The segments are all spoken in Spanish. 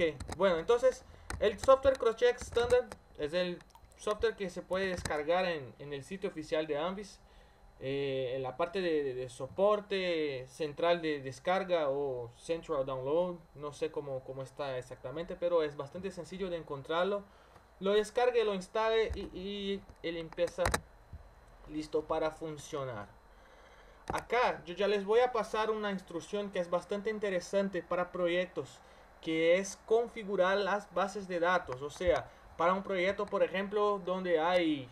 Ok, bueno, entonces el software Crosscheck Standard es el software que se puede descargar en el sitio oficial de Anvis. En la parte de soporte central de descarga o central download, no sé cómo está exactamente, pero es bastante sencillo de encontrarlo. Lo descargue, lo instale y él empieza listo para funcionar. Acá yo ya les voy a pasar una instrucción que es bastante interesante para proyectos, que es configurar las bases de datos. O sea, para un proyecto, por ejemplo, donde hay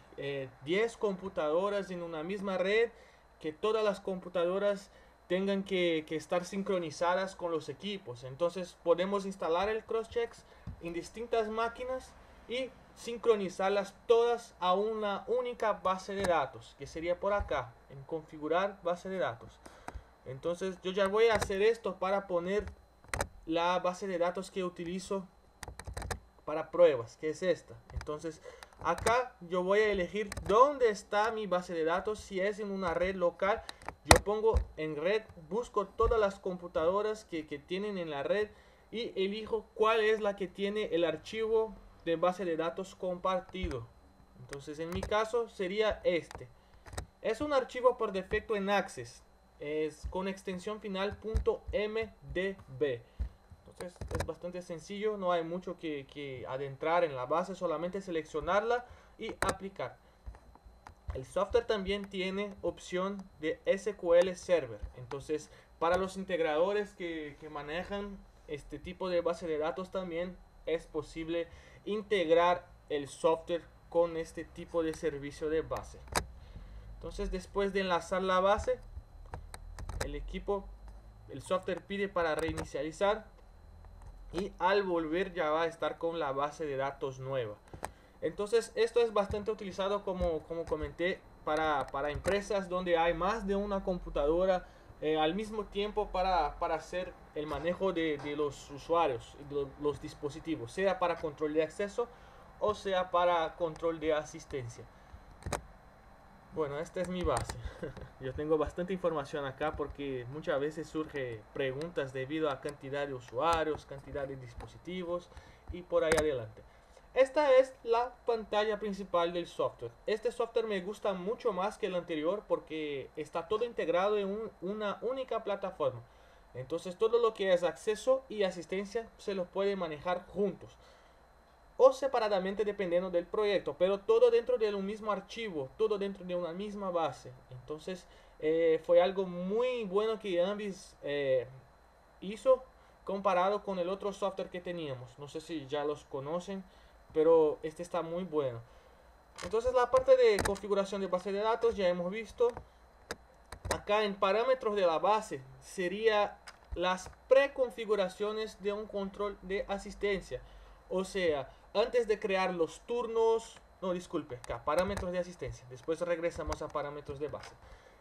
10 computadoras en una misma red, que todas las computadoras tengan que estar sincronizadas con los equipos. Entonces podemos instalar el crosschecks en distintas máquinas y sincronizarlas todas a una única base de datos, que sería por acá, en configurar base de datos. Entonces yo ya voy a hacer esto para poner la base de datos que utilizo para pruebas, que es esta. Entonces acá yo voy a elegir dónde está mi base de datos. Si es en una red local, yo pongo en red, busco todas las computadoras que tienen en la red y elijo cuál es la que tiene el archivo de base de datos compartido. Entonces en mi caso sería este. Es un archivo por defecto en Access, es con extensión final .mdb. Entonces es bastante sencillo, no hay mucho que adentrar en la base, solamente seleccionarla y aplicar. El software también tiene opción de SQL Server. Entonces para los integradores que manejan este tipo de base de datos también es posible integrar el software con este tipo de servicio de base. Entonces después de enlazar la base, el software pide para reinicializar y al volver ya va a estar con la base de datos nueva. Entonces esto es bastante utilizado como comenté para empresas donde hay más de una computadora al mismo tiempo para hacer el manejo de los usuarios, de los dispositivos, sea para control de acceso o sea para control de asistencia. Bueno, esta es mi base. Yo tengo bastante información acá porque muchas veces surge preguntas debido a cantidad de usuarios, cantidad de dispositivos y por ahí adelante. Esta es la pantalla principal del software. Este software me gusta mucho más que el anterior porque está todo integrado en una única plataforma. Entonces todo lo que es acceso y asistencia se los puede manejar juntos o separadamente dependiendo del proyecto, pero todo dentro de un mismo archivo, todo dentro de una misma base. Entonces fue algo muy bueno que Anvis hizo comparado con el otro software que teníamos. No sé si ya los conocen, pero este está muy bueno. Entonces la parte de configuración de base de datos ya hemos visto. Acá en parámetros de la base sería las preconfiguraciones de un control de asistencia. O sea, antes de crear los turnos, no, disculpe, acá parámetros de asistencia. Después regresamos a parámetros de base.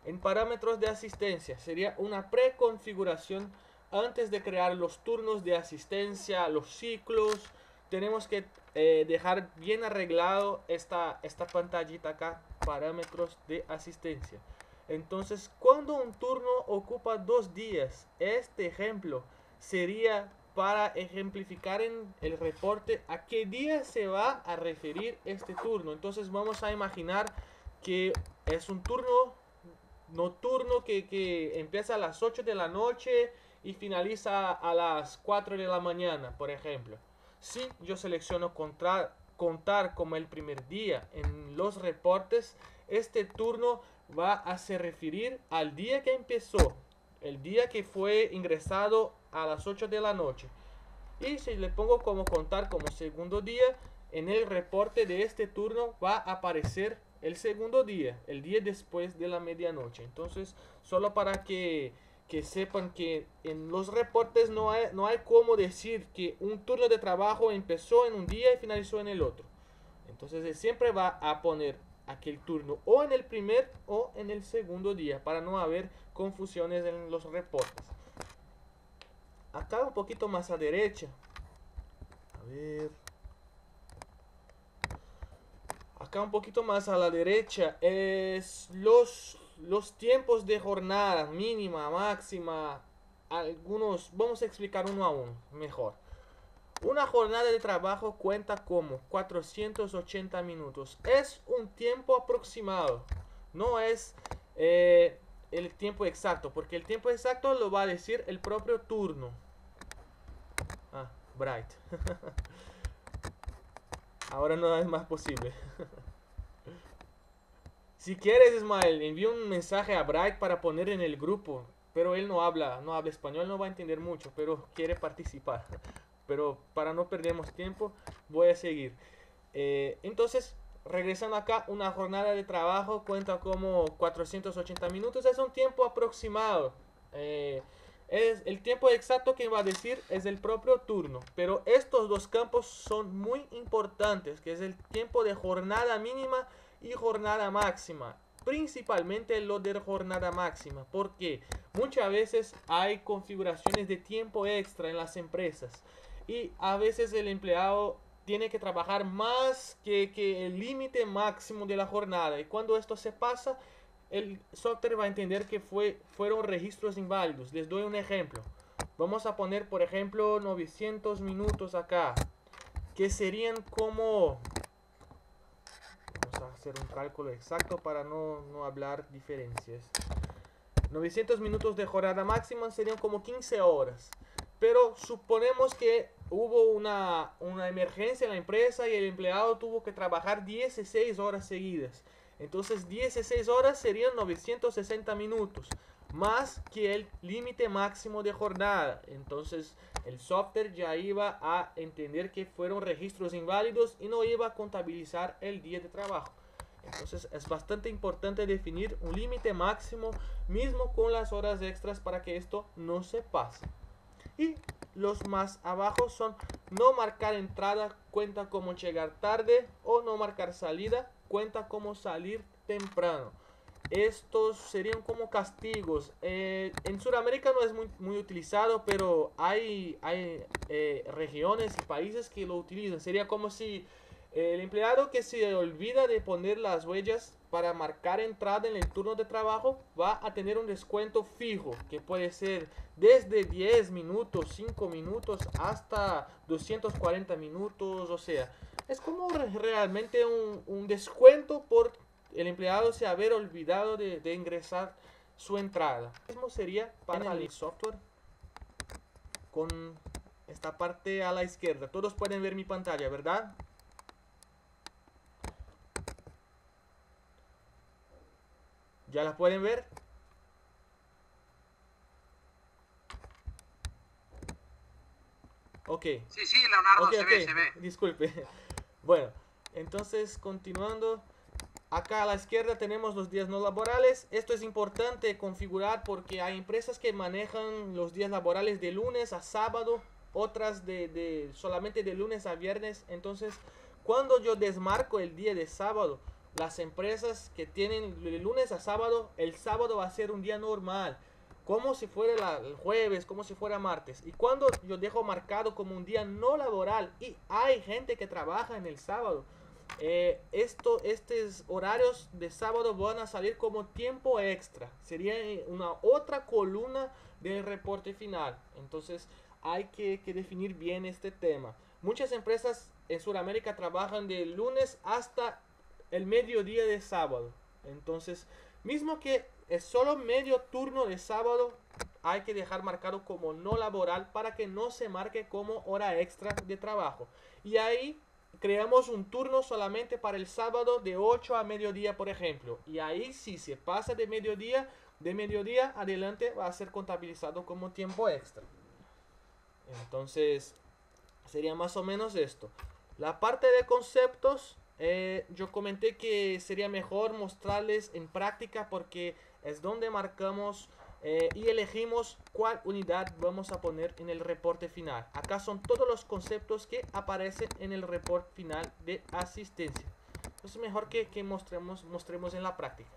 En parámetros de asistencia sería una preconfiguración antes de crear los turnos de asistencia, los ciclos. Tenemos que dejar bien arreglado esta pantallita acá, parámetros de asistencia. Entonces, cuando un turno ocupa 2 días, este ejemplo sería para ejemplificar en el reporte a qué día se va a referir este turno. Entonces vamos a imaginar que es un turno nocturno que empieza a las 8 de la noche y finaliza a las 4 de la mañana, por ejemplo. Si yo selecciono contar como el primer día en los reportes, este turno va a se referir al día que empezó, el día que fue ingresado a las 8 de la noche. Y si le pongo como contar como segundo día, en el reporte de este turno va a aparecer el segundo día, el día después de la medianoche. Entonces, solo para que sepan que en los reportes no hay como decir que un turno de trabajo empezó en un día y finalizó en el otro. Entonces, él siempre va a poner aquel turno o en el primer o en el segundo día para no haber confusiones en los reportes. Acá un poquito más a derecha. A ver. Acá un poquito más a la derecha es los tiempos de jornada mínima, máxima. Algunos, vamos a explicar uno a uno mejor. Una jornada de trabajo cuenta como 480 minutos. Es un tiempo aproximado, no es el tiempo exacto, porque el tiempo exacto lo va a decir el propio turno. Ah, Bright. Ahora no es más posible. Si quieres, Ismael, envío un mensaje a Bright para poner en el grupo. Pero él no habla español, no va a entender mucho, pero quiere participar. Pero para no perdernos tiempo, voy a seguir. Entonces, regresando acá, una jornada de trabajo cuenta como 480 minutos. Es un tiempo aproximado. Es el tiempo exacto que va a decir es el propio turno. Pero estos dos campos son muy importantes, que es el tiempo de jornada mínima y jornada máxima. Principalmente lo de jornada máxima, porque muchas veces hay configuraciones de tiempo extra en las empresas y a veces el empleado tiene que trabajar más que el límite máximo de la jornada, y cuando esto se pasa, el software va a entender que fueron registros inválidos. Les doy un ejemplo. Vamos a poner, por ejemplo, 900 minutos acá, que serían como... Vamos a hacer un cálculo exacto para no hablar diferencias. 900 minutos de jornada máxima serían como 15 horas. Pero suponemos que hubo una emergencia en la empresa y el empleado tuvo que trabajar 16 horas seguidas. Entonces 16 horas serían 960 minutos, más que el límite máximo de jornada. Entonces el software ya iba a entender que fueron registros inválidos y no iba a contabilizar el día de trabajo. Entonces es bastante importante definir un límite máximo mismo con las horas extras para que esto no se pase. Y los más abajo son no marcar entrada cuenta como llegar tarde, o no marcar salida cuenta como salir temprano. Estos serían como castigos. En Sudamérica no es muy utilizado, pero hay regiones y países que lo utilizan. Sería como si el empleado que se olvida de poner las huellas para marcar entrada en el turno de trabajo va a tener un descuento fijo, que puede ser desde 10 minutos, 5 minutos hasta 240 minutos. O sea, es como realmente un descuento por el empleado se haber olvidado de ingresar su entrada. Lo mismo sería para el software con esta parte a la izquierda. Todos pueden ver mi pantalla, ¿verdad? ¿Ya la pueden ver? Ok. Sí, Leonardo, Ok, se ve, se ve. disculpe. Bueno, entonces continuando. Acá a la izquierda tenemos los días no laborales. Esto es importante configurar porque hay empresas que manejan los días laborales de lunes a sábado, otras solamente de lunes a viernes. Entonces, cuando yo desmarco el día de sábado, las empresas que tienen de lunes a sábado, el sábado va a ser un día normal, como si fuera el jueves, como si fuera martes. Y cuando yo dejo marcado como un día no laboral y hay gente que trabaja en el sábado, estos horarios de sábado van a salir como tiempo extra. Sería una otra columna del reporte final. Entonces hay que definir bien este tema. Muchas empresas en Sudamérica trabajan de lunes hasta el mediodía de sábado. Entonces, mismo que es solo medio turno de sábado, hay que dejar marcado como no laboral para que no se marque como hora extra de trabajo. Y ahí creamos un turno solamente para el sábado de 8 a mediodía, por ejemplo. Y ahí si se pasa de mediodía adelante va a ser contabilizado como tiempo extra. Entonces sería más o menos esto. La parte de conceptos, yo comenté que sería mejor mostrarles en práctica porque es donde marcamos y elegimos cuál unidad vamos a poner en el reporte final. Acá son todos los conceptos que aparecen en el reporte final de asistencia. Es mejor que mostremos en la práctica.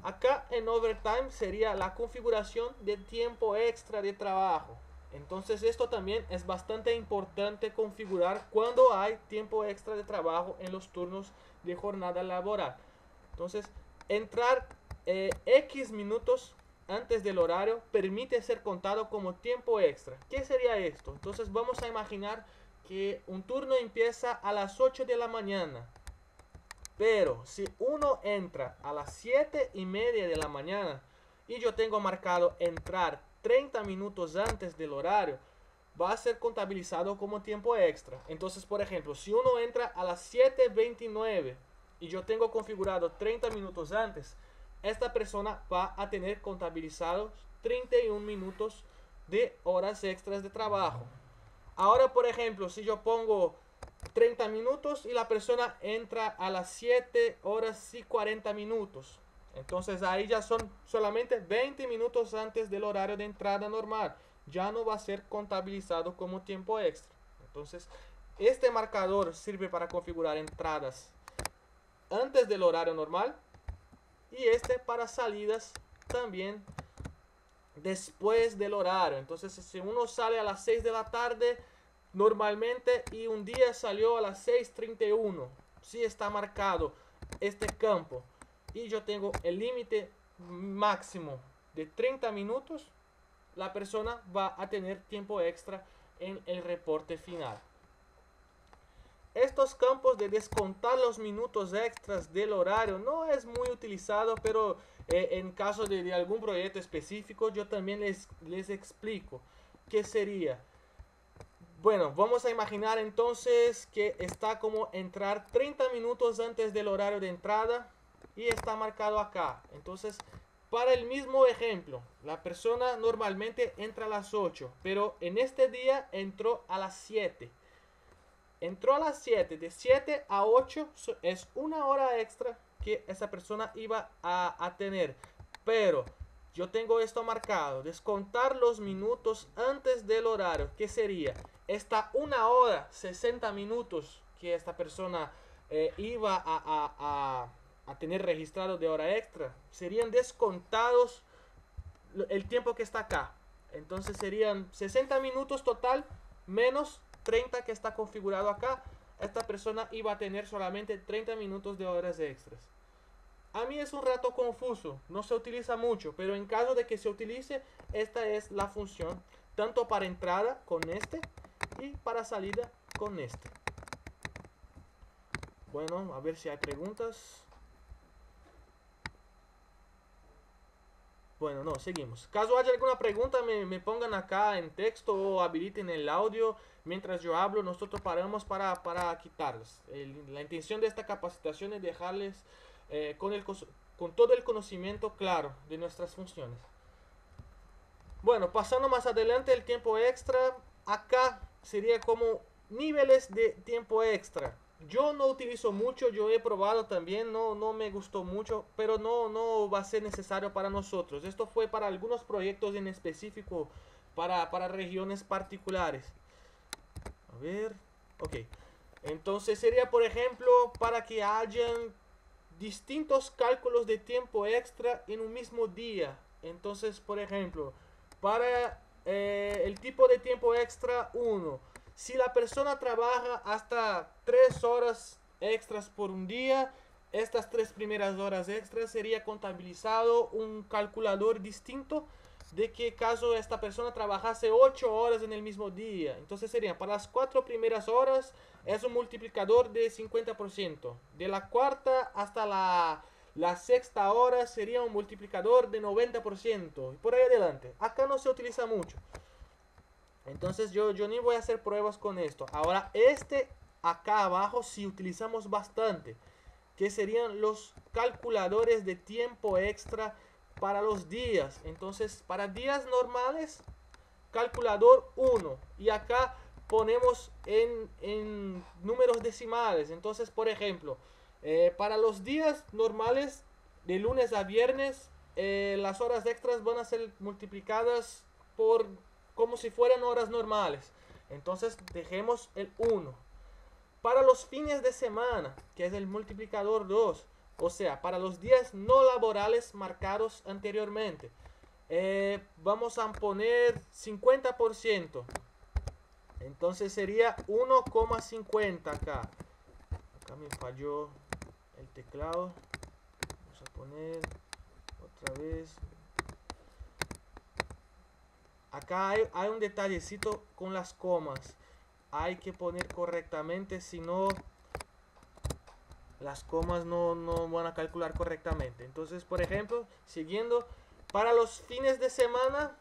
Acá en overtime sería la configuración de tiempo extra de trabajo. Entonces esto también es bastante importante configurar cuando hay tiempo extra de trabajo en los turnos de jornada laboral. Entonces entrar X minutos antes del horario permite ser contado como tiempo extra. ¿Qué sería esto? Entonces vamos a imaginar que un turno empieza a las 8 de la mañana. Pero si uno entra a las 7:30 de la mañana y yo tengo marcado entrar 30 minutos antes del horario, va a ser contabilizado como tiempo extra. Entonces, por ejemplo, si uno entra a las 7:29 y yo tengo configurado 30 minutos antes, esta persona va a tener contabilizados 31 minutos de horas extras de trabajo. Ahora, por ejemplo, si yo pongo 30 minutos y la persona entra a las 7 horas y 40 minutos, entonces ahí ya son solamente 20 minutos antes del horario de entrada normal. Ya no va a ser contabilizado como tiempo extra. Entonces, este marcador sirve para configurar entradas antes del horario normal y este para salidas también después del horario. Entonces, si uno sale a las 6 de la tarde normalmente y un día salió a las 6:31, si está marcado este campo y yo tengo el límite máximo de 30 minutos, la persona va a tener tiempo extra en el reporte final. Estos campos de descontar los minutos extras del horario no es muy utilizado, pero en caso de algún proyecto específico yo también les explico qué sería. Bueno, vamos a imaginar entonces que está como entrar 30 minutos antes del horario de entrada y está marcado acá. Entonces, para el mismo ejemplo, la persona normalmente entra a las 8, pero en este día entró a las 7. Entró a las 7, de 7 a 8 es una hora extra que esa persona iba a tener. Pero yo tengo esto marcado, descontar los minutos antes del horario, que sería esta 1 hora 60 minutos que esta persona iba a tener registrado de hora extra, serían descontados el tiempo que está acá. Entonces serían 60 minutos total menos 30 que está configurado acá. Esta persona iba a tener solamente 30 minutos de horas extras. A mí es un rato confuso, no se utiliza mucho, pero en caso de que se utilice, esta es la función, tanto para entrada con este y para salida con este. Bueno, a ver si hay preguntas. Bueno, no, seguimos. Caso haya alguna pregunta, me pongan acá en texto o habiliten el audio. Mientras yo hablo, nosotros paramos para quitarlos. La intención de esta capacitación es dejarles con todo el conocimiento claro de nuestras funciones. Bueno, pasando más adelante el tiempo extra, acá sería como niveles de tiempo extra. Yo no utilizo mucho, yo he probado también, no me gustó mucho, pero no va a ser necesario para nosotros. Esto fue para algunos proyectos en específico, para regiones particulares. A ver, ok. Entonces sería, por ejemplo, para que hayan distintos cálculos de tiempo extra en un mismo día. Entonces, por ejemplo, para el tipo de tiempo extra 1, si la persona trabaja hasta 3 horas extras por un día, estas 3 primeras horas extras sería contabilizado un calculador distinto de que caso esta persona trabajase 8 horas en el mismo día. Entonces sería para las 4 primeras horas es un multiplicador de 50%. De la cuarta hasta la sexta hora sería un multiplicador de 90%. Y por ahí adelante. Acá no se utiliza mucho. Entonces yo ni voy a hacer pruebas con esto. Ahora acá abajo sí utilizamos bastante, que serían los calculadores de tiempo extra para los días. Entonces para días normales, calculador 1. Y acá ponemos en números decimales. Entonces, por ejemplo, para los días normales de lunes a viernes, las horas extras van a ser multiplicadas por como si fueran horas normales. Entonces dejemos el 1. Para los fines de semana, que es el multiplicador 2, o sea, para los días no laborales marcados anteriormente, vamos a poner 50%. Entonces sería 1,50 acá. Acá me falló el teclado. Vamos a poner otra vez acá hay un detallecito con las comas. Hay que poner correctamente, si no las comas no van a calcular correctamente. Entonces, por ejemplo, siguiendo, para los fines de semana,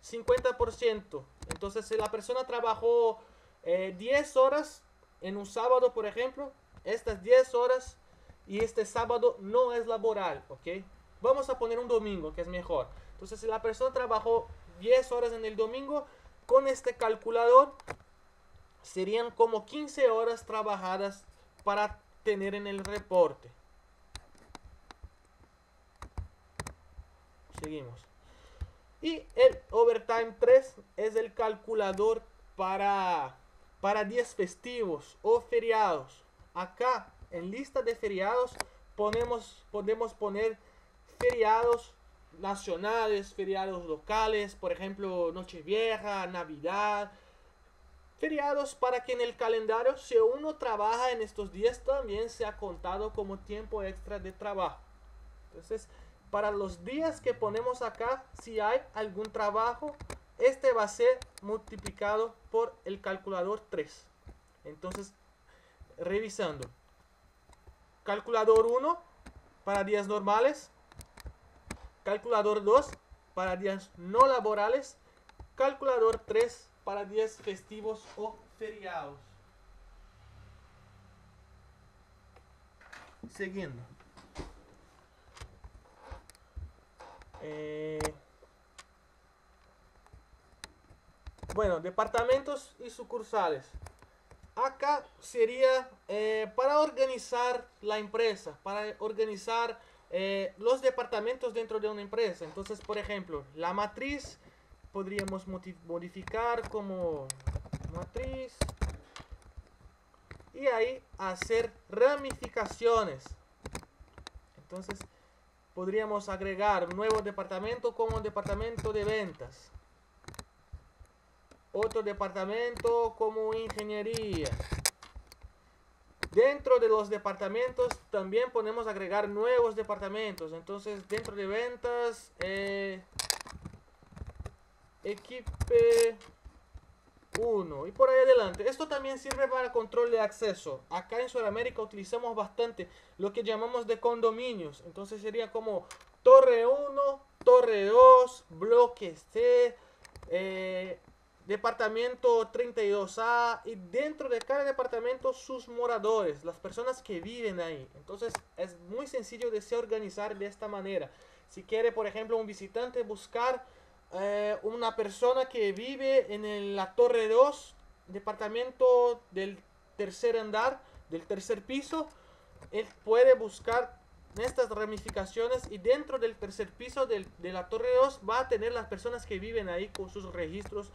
50%. Entonces, si la persona trabajó 10 horas en un sábado, por ejemplo, estas 10 horas y este sábado no es laboral, ¿ok? Vamos a poner un domingo, que es mejor. Entonces, si la persona trabajó 10 horas en el domingo, con este calculador serían como 15 horas trabajadas para tener en el reporte. Seguimos. Y el Overtime 3 es el calculador para días festivos o feriados. Acá en lista de feriados podemos poner feriados nacionales, feriados locales, por ejemplo Nochevieja, Navidad. Feriados para que en el calendario, si uno trabaja en estos días, también sea contado como tiempo extra de trabajo. Entonces, para los días que ponemos acá, si hay algún trabajo, este va a ser multiplicado por el calculador 3. Entonces, revisando. Calculador 1 para días normales. Calculador 2 para días no laborales. Calculador 3 para días festivos o feriados. Siguiendo. Bueno, departamentos y sucursales. Acá sería para organizar la empresa, para organizar los departamentos dentro de una empresa. Entonces, por ejemplo, la matriz podríamos modificar como matriz y ahí hacer ramificaciones. Entonces podríamos agregar un nuevo departamento como departamento de ventas, otro departamento como ingeniería. Dentro de los departamentos también podemos agregar nuevos departamentos. Entonces dentro de ventas equipe 1 y por ahí adelante. Esto también sirve para control de acceso. Acá en Sudamérica utilizamos bastante lo que llamamos de condominios. Entonces sería como torre 1, torre 2, bloque C, departamento 32A, y dentro de cada departamento sus moradores, las personas que viven ahí. Entonces es muy sencillo de se organizar de esta manera. Si quiere, por ejemplo, un visitante buscar una persona que vive en la torre 2, departamento del tercer andar, del tercer piso, él puede buscar estas ramificaciones y dentro del tercer piso de la torre 2 va a tener las personas que viven ahí con sus registros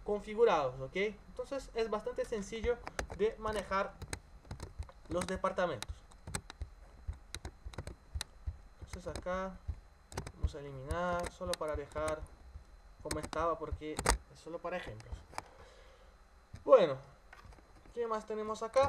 configurados, ¿ok? Entonces es bastante sencillo de manejar los departamentos. Entonces acá vamos a eliminar solo para dejar como estaba, porque es solo para ejemplos. Bueno, ¿qué más tenemos acá?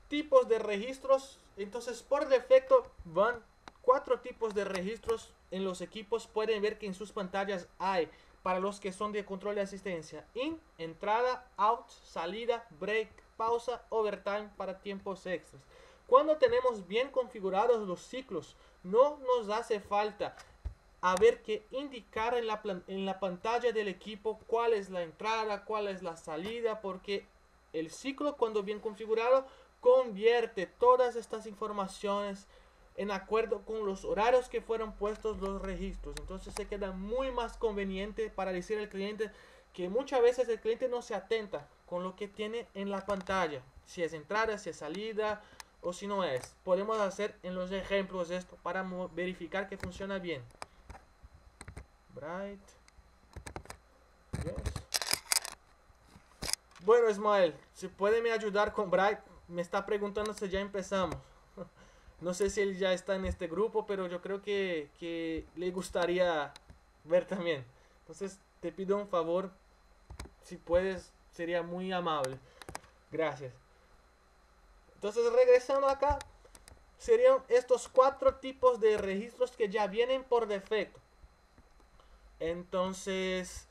Tipos de registros. Entonces por defecto van 4 tipos de registros en los equipos. Pueden ver que en sus pantallas hay, para los que son de control de asistencia, in, entrada, out, salida, break, pausa, overtime para tiempos extras. Cuando tenemos bien configurados los ciclos, no nos hace falta haber que indicar en la pantalla del equipo cuál es la entrada, cuál es la salida, porque el ciclo, cuando bien configurado, convierte todas estas informaciones en acuerdo con los horarios que fueron puestos los registros. Entonces se queda muy más conveniente para decir al cliente que muchas veces el cliente no se atenta con lo que tiene en la pantalla, si es entrada, si es salida o si no es. Podemos hacer en los ejemplos esto para verificar que funciona bien. Bright. Yes. Bueno, Ismael, si puede me ayudar con Bright. Me está preguntando si ya empezamos. No sé si él ya está en este grupo, pero yo creo que le gustaría ver también. Entonces te pido un favor, si puedes, sería muy amable. Gracias. Entonces regresando acá, serían estos 4 tipos de registros que ya vienen por defecto. Entonces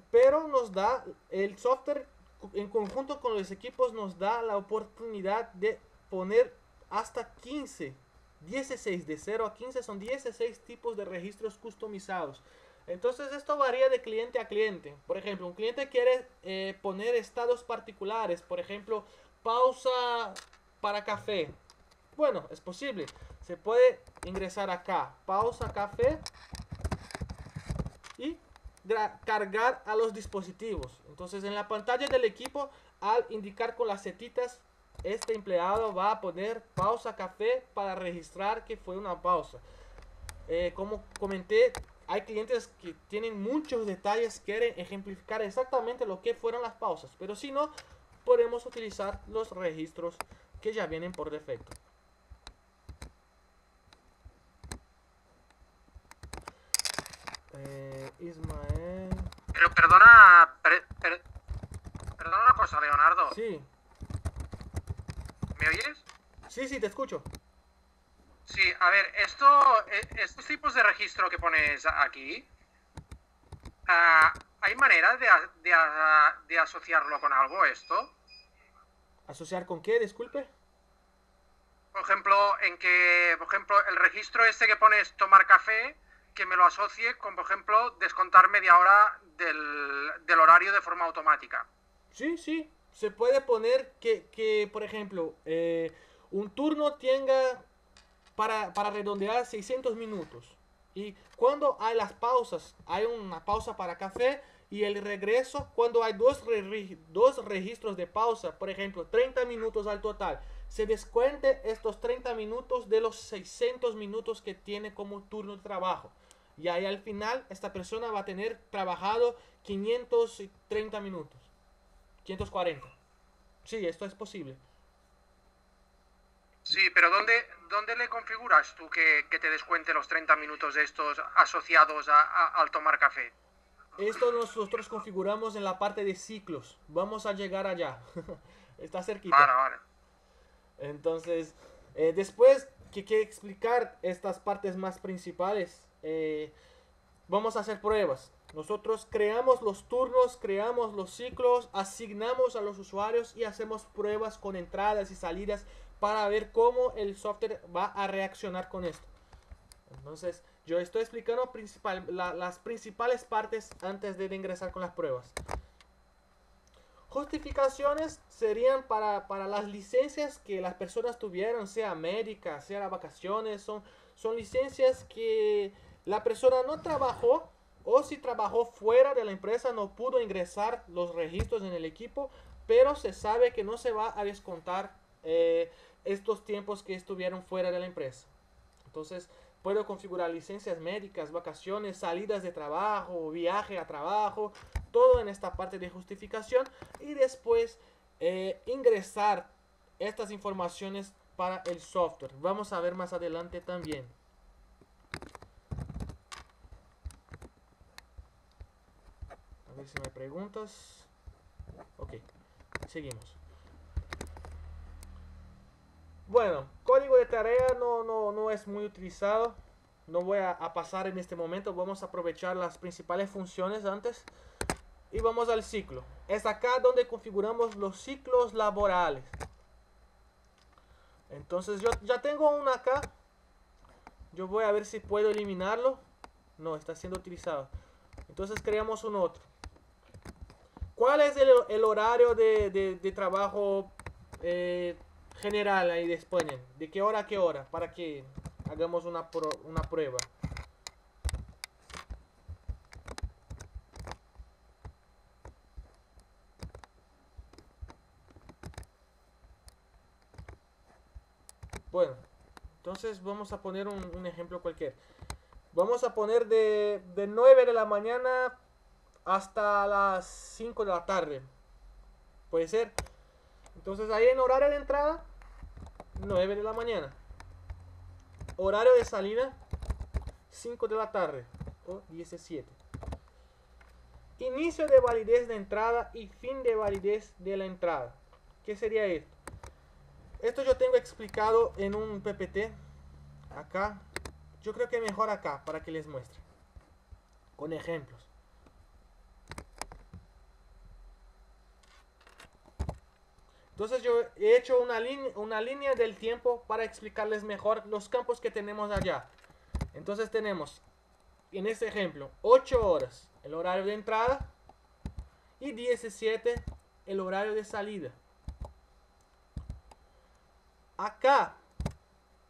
pero nos da el software en conjunto con los equipos, nos da la oportunidad de poner hasta 15, 16, de 0 a 15 son 16 tipos de registros customizados. Entonces esto varía de cliente a cliente. Por ejemplo, un cliente quiere poner estados particulares, por ejemplo, pausa para café. Bueno, es posible. Se puede ingresar acá, pausa café, y cargar a los dispositivos. Entonces en la pantalla del equipo, al indicar con las setitas, este empleado va a poner pausa café para registrar que fue una pausa. Como comenté, hay clientes que tienen muchos detalles, quieren ejemplificar exactamente lo que fueron las pausas, pero si no, podemos utilizar los registros que ya vienen por defecto. Ismael. Pero perdona, perdona una cosa, Leonardo. Sí. ¿Me oyes? Sí, sí, te escucho. Sí, a ver, estos tipos de registro que pones aquí, ¿hay manera de asociarlo con algo esto? ¿Asociar con qué? Disculpe. Por ejemplo, el registro este que pones tomar café, que me lo asocie con, por ejemplo, descontar media hora del horario de forma automática. Sí, sí. Se puede poner que por ejemplo, un turno tenga para redondear 600 minutos. Y cuando hay las pausas, hay una pausa para café y el regreso, cuando hay dos registros de pausa, por ejemplo, 30 minutos al total, se descuente estos 30 minutos de los 600 minutos que tiene como turno de trabajo. Y ahí al final esta persona va a tener trabajado 530 minutos. 540. Sí, esto es posible. Sí, pero ¿dónde le configuras tú que te descuente los 30 minutos de estos asociados al tomar café? Esto nosotros configuramos en la parte de ciclos. Vamos a llegar allá. Está cerquita. Vale, vale. Entonces, después que explicar estas partes más principales, vamos a hacer pruebas. Nosotros creamos los turnos, creamos los ciclos, asignamos a los usuarios y hacemos pruebas con entradas y salidas para ver cómo el software va a reaccionar con esto. Entonces, yo estoy explicando las principales partes antes de ingresar con las pruebas. Justificaciones serían para las licencias que las personas tuvieron, sea médica, sea vacaciones, son licencias que la persona no trabajó, o si trabajó fuera de la empresa no pudo ingresar los registros en el equipo, pero se sabe que no se va a descontar estos tiempos que estuvieron fuera de la empresa. Entonces puedo configurar licencias médicas, vacaciones, salidas de trabajo, viaje a trabajo, todo en esta parte de justificación, y después ingresar estas informaciones para el software. Vamos a ver más adelante también. A ver si me preguntas. Ok, seguimos. Bueno, código de tarea no es muy utilizado. No voy a pasar en este momento. Vamos a aprovechar las principales funciones antes. Y vamos al ciclo. Es acá donde configuramos los ciclos laborales. Entonces yo ya tengo uno acá. Yo voy a ver si puedo eliminarlo. No, está siendo utilizado. Entonces creamos un otro. ¿Cuál es el horario de trabajo general? Ahí después, ¿de qué hora a qué hora? Para que hagamos una prueba. Bueno, entonces vamos a poner un ejemplo cualquiera. Vamos a poner de 9 de la mañana hasta las 5 de la tarde. Puede ser. Entonces ahí en horario de entrada, 9 de la mañana. Horario de salida, 5 de la tarde o 17. Inicio de validez de entrada y fin de validez de la entrada. ¿Qué sería esto? Esto yo tengo explicado en un PPT. Acá. Yo creo que mejor acá para que les muestre. Con ejemplos. Entonces yo he hecho una línea del tiempo para explicarles mejor los campos que tenemos allá. Entonces tenemos, en este ejemplo, 8 horas el horario de entrada y 17 el horario de salida. Acá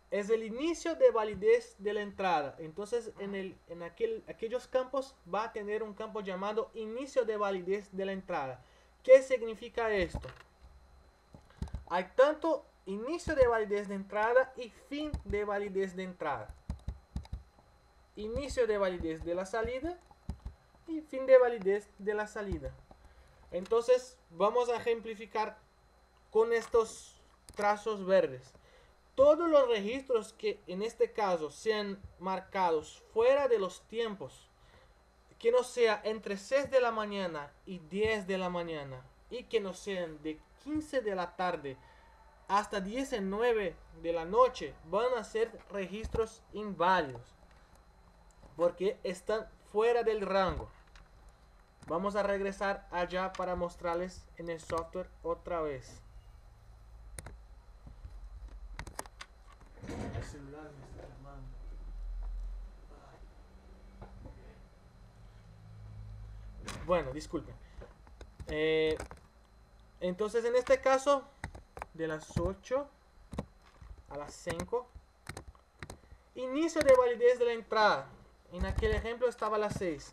es el inicio de validez de la entrada. Entonces en aquellos campos va a tener un campo llamado inicio de validez de la entrada. ¿Qué significa esto? Hay tanto inicio de validez de entrada y fin de validez de entrada. Inicio de validez de la salida y fin de validez de la salida. Entonces vamos a ejemplificar con estos trazos verdes. Todos los registros que en este caso sean marcados fuera de los tiempos, que no sea entre 6 de la mañana y 10 de la mañana, y que no sean de 15 de la tarde hasta 19 de la noche, van a ser registros inválidos, porque están fuera del rango. Vamos a regresar allá para mostrarles en el software otra vez. El celular me está llamando. Bueno, disculpen. Entonces en este caso, de las 8 a las 5, inicio de validez de la entrada. En aquel ejemplo estaba a las 6.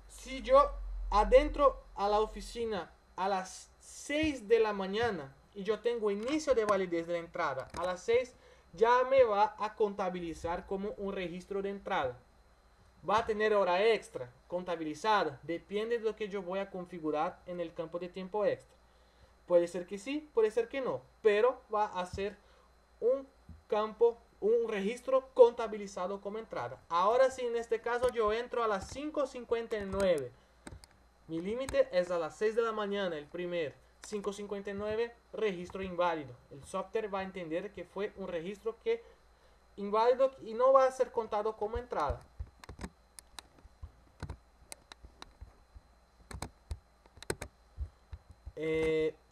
Si yo adentro a la oficina a las 6 de la mañana y yo tengo inicio de validez de la entrada a las 6, ya me va a contabilizar como un registro de entrada. Va a tener hora extra contabilizada, depende de lo que yo voy a configurar en el campo de tiempo extra. Puede ser que sí, puede ser que no, pero va a ser un campo, un registro contabilizado como entrada. Ahora sí, en este caso yo entro a las 5:59. Mi límite es a las 6 de la mañana, el primer. 5:59, registro inválido. El software va a entender que fue un registro que inválido y no va a ser contado como entrada.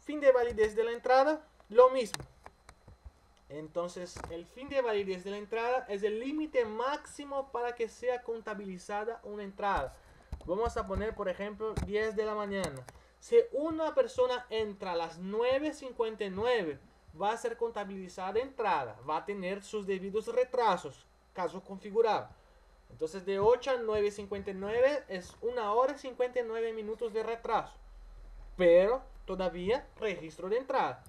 Fin de validez de la entrada, lo mismo. Entonces, el fin de validez de la entrada es el límite máximo para que sea contabilizada una entrada. Vamos a poner, por ejemplo, 10 de la mañana. Si una persona entra a las 9:59, va a ser contabilizada entrada. Va a tener sus debidos retrasos, caso configurado. Entonces, de 8 a 9:59 es 1 hora y 59 minutos de retraso. Pero todavía registro de entrada.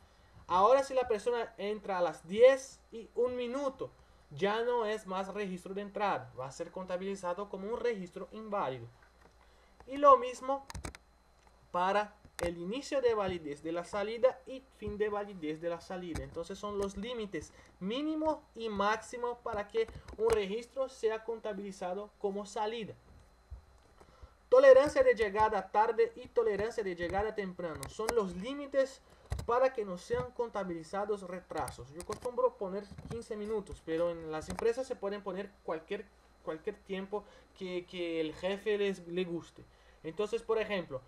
Ahora si la persona entra a las 10:01, ya no es más registro de entrada. Va a ser contabilizado como un registro inválido. Y lo mismo para el inicio de validez de la salida y fin de validez de la salida. Entonces son los límites mínimo y máximo para que un registro sea contabilizado como salida. Tolerancia de llegada tarde y tolerancia de llegada temprano son los límites para que no sean contabilizados retrasos. Yo acostumbro poner 15 minutos, pero en las empresas se pueden poner cualquier tiempo que el jefe le guste. Entonces, por ejemplo,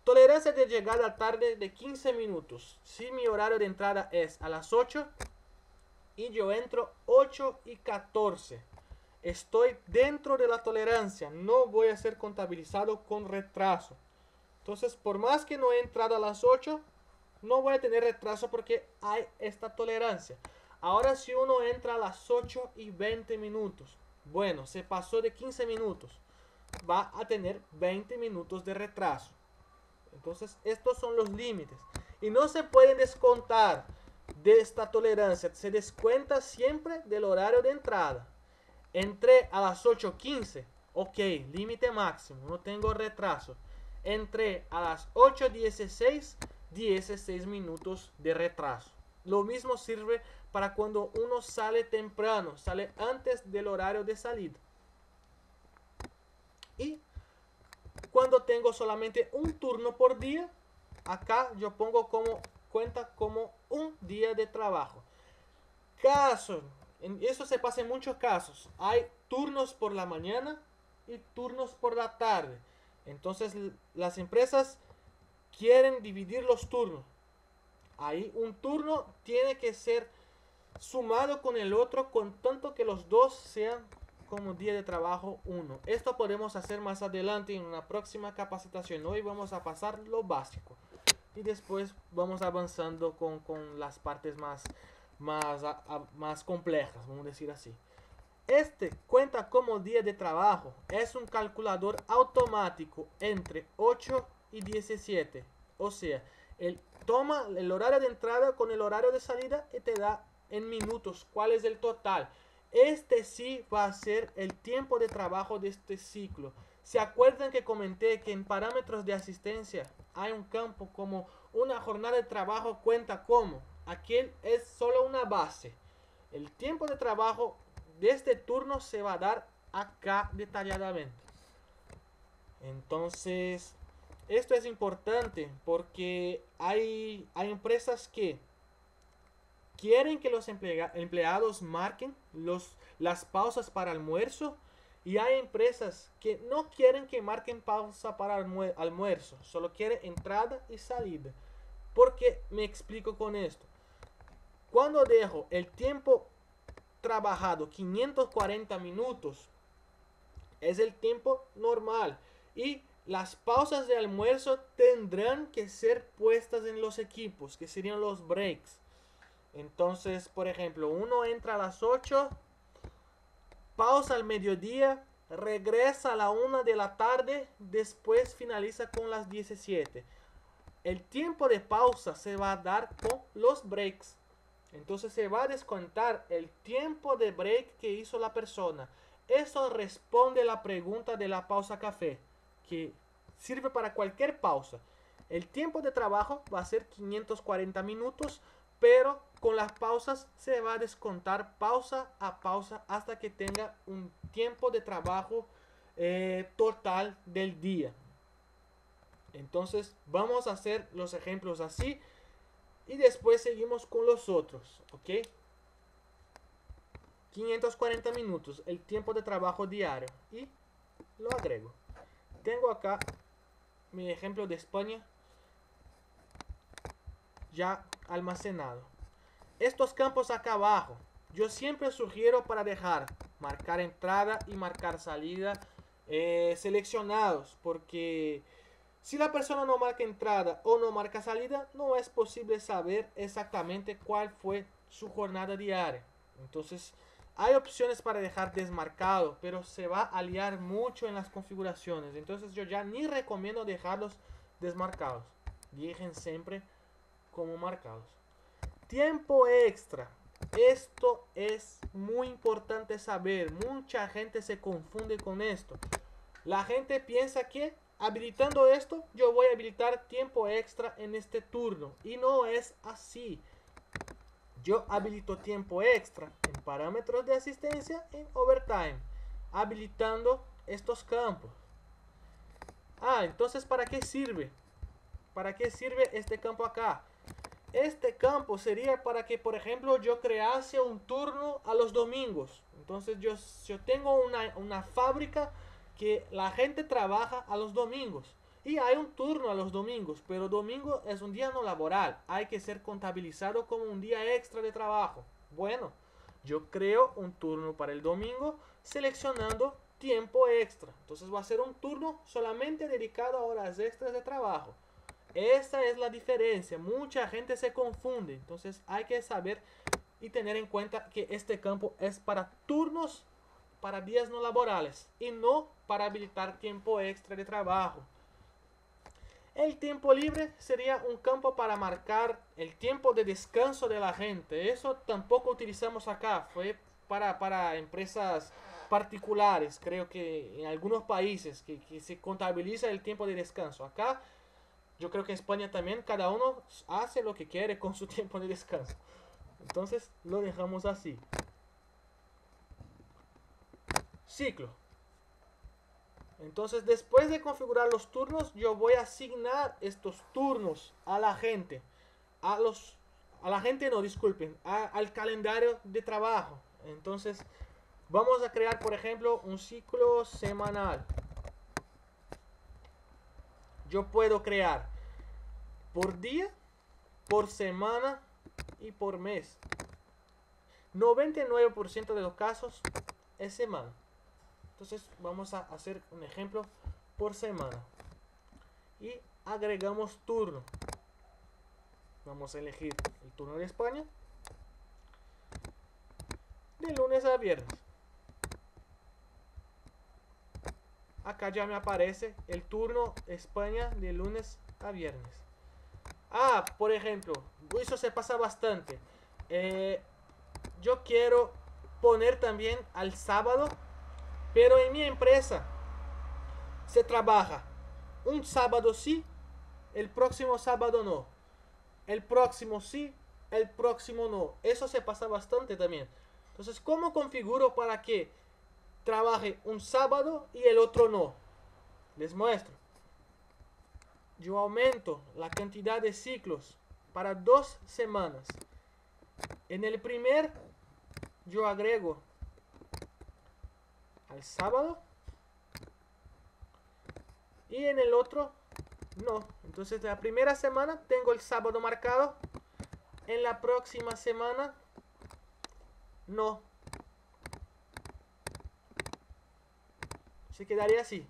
tolerancia de llegada tarde de 15 minutos. Si mi horario de entrada es a las 8 y yo entro 8:14. Estoy dentro de la tolerancia, no voy a ser contabilizado con retraso. Entonces, por más que no he entrado a las 8, no voy a tener retraso porque hay esta tolerancia. Ahora si uno entra a las 8:20 minutos, bueno, se pasó de 15 minutos, va a tener 20 minutos de retraso. Entonces, estos son los límites. Y no se pueden descontar de esta tolerancia, se descuenta siempre del horario de entrada. Entré a las 8:15, ok, límite máximo, no tengo retraso. Entré a las 8:16, 16 minutos de retraso. Lo mismo sirve para cuando uno sale temprano, sale antes del horario de salida. Y cuando tengo solamente un turno por día, acá yo pongo cuenta como un día de trabajo. Eso se pasa en muchos casos. Hay turnos por la mañana y turnos por la tarde. Entonces las empresas quieren dividir los turnos. Ahí un turno tiene que ser sumado con el otro con tanto que los dos sean como día de trabajo 1. Esto podemos hacer más adelante en una próxima capacitación. Hoy vamos a pasar lo básico y después vamos avanzando con las partes más complejas, vamos a decir así. Este cuenta como día de trabajo. Es un calculador automático entre 8 y 17. O sea, él toma el horario de entrada con el horario de salida y te da en minutos cuál es el total. Este sí va a ser el tiempo de trabajo de este ciclo. ¿Se acuerdan que comenté que en parámetros de asistencia hay un campo como una jornada de trabajo cuenta como? Aquel es solo una base. El tiempo de trabajo de este turno se va a dar acá detalladamente. Entonces, esto es importante porque hay empresas que quieren que los empleados marquen las pausas para almuerzo y hay empresas que no quieren que marquen pausa para almuerzo, solo quieren entrada y salida. ¿Por qué me explico con esto? Cuando dejo el tiempo trabajado 540 minutos, es el tiempo normal y las pausas de almuerzo tendrán que ser puestas en los equipos, que serían los breaks. Entonces, por ejemplo, uno entra a las 8, pausa al mediodía, regresa a la 1 de la tarde, después finaliza con las 17. El tiempo de pausa se va a dar con los breaks. Entonces se va a descontar el tiempo de break que hizo la persona. Eso responde a la pregunta de la pausa café, que sirve para cualquier pausa. El tiempo de trabajo va a ser 540 minutos, pero con las pausas se va a descontar pausa a pausa hasta que tenga un tiempo de trabajo total del día. Entonces vamos a hacer los ejemplos así y después seguimos con los otros, ¿ok? 540 minutos, el tiempo de trabajo diario, y lo agrego. Tengo acá mi ejemplo de España ya almacenado. Estos campos acá abajo, yo siempre sugiero para dejar marcar entrada y marcar salida seleccionados, porque si la persona no marca entrada o no marca salida, no es posible saber exactamente cuál fue su jornada diaria. Entonces, hay opciones para dejar desmarcado, pero se va a liar mucho en las configuraciones. Entonces, yo ya ni recomiendo dejarlos desmarcados. Dejen siempre como marcados. Tiempo extra. Esto es muy importante saber. Mucha gente se confunde con esto. La gente piensa que habilitando esto, yo voy a habilitar tiempo extra en este turno. Y no es así. Yo habilito tiempo extra en parámetros de asistencia en overtime, habilitando estos campos. Entonces, ¿para qué sirve? ¿Para qué sirve este campo acá? Este campo sería para que, por ejemplo, yo crease un turno a los domingos. Entonces, yo tengo una fábrica que la gente trabaja a los domingos. Y hay un turno a los domingos, pero domingo es un día no laboral. Hay que ser contabilizado como un día extra de trabajo. Bueno, yo creo un turno para el domingo seleccionando tiempo extra. Entonces va a ser un turno solamente dedicado a horas extras de trabajo. Esa es la diferencia. Mucha gente se confunde. Entonces hay que saber y tener en cuenta que este campo es para turnos, para días no laborales y no para habilitar tiempo extra de trabajo. El tiempo libre sería un campo para marcar el tiempo de descanso de la gente. Eso tampoco utilizamos acá. Fue para empresas particulares. Creo que en algunos países que se contabiliza el tiempo de descanso. Acá, yo creo que en España también cada uno hace lo que quiere con su tiempo de descanso. Entonces lo dejamos así. Ciclo. Entonces, después de configurar los turnos, yo voy a asignar estos turnos a la gente. Al calendario de trabajo. Entonces, vamos a crear, por ejemplo, un ciclo semanal. Yo puedo crear por día por semana y por mes. 99% de los casos es semana. Entonces vamos a hacer un ejemplo por semana. Y agregamos turno. Vamos a elegir el turno de España. De lunes a viernes. Acá ya me aparece el turno España de lunes a viernes. Ah, por ejemplo, eso se pasa bastante. Yo quiero poner también al sábado, pero en mi empresa se trabaja un sábado sí, el próximo sábado no. El próximo sí, el próximo no. Eso se pasa bastante también. Entonces, ¿cómo configuro para que trabaje un sábado y el otro no? Les muestro. Yo aumento la cantidad de ciclos para 2 semanas. En el primer, yo agrego al sábado. Y en el otro, no. Entonces, la primera semana tengo el sábado marcado. En la próxima semana, no. Se quedaría así.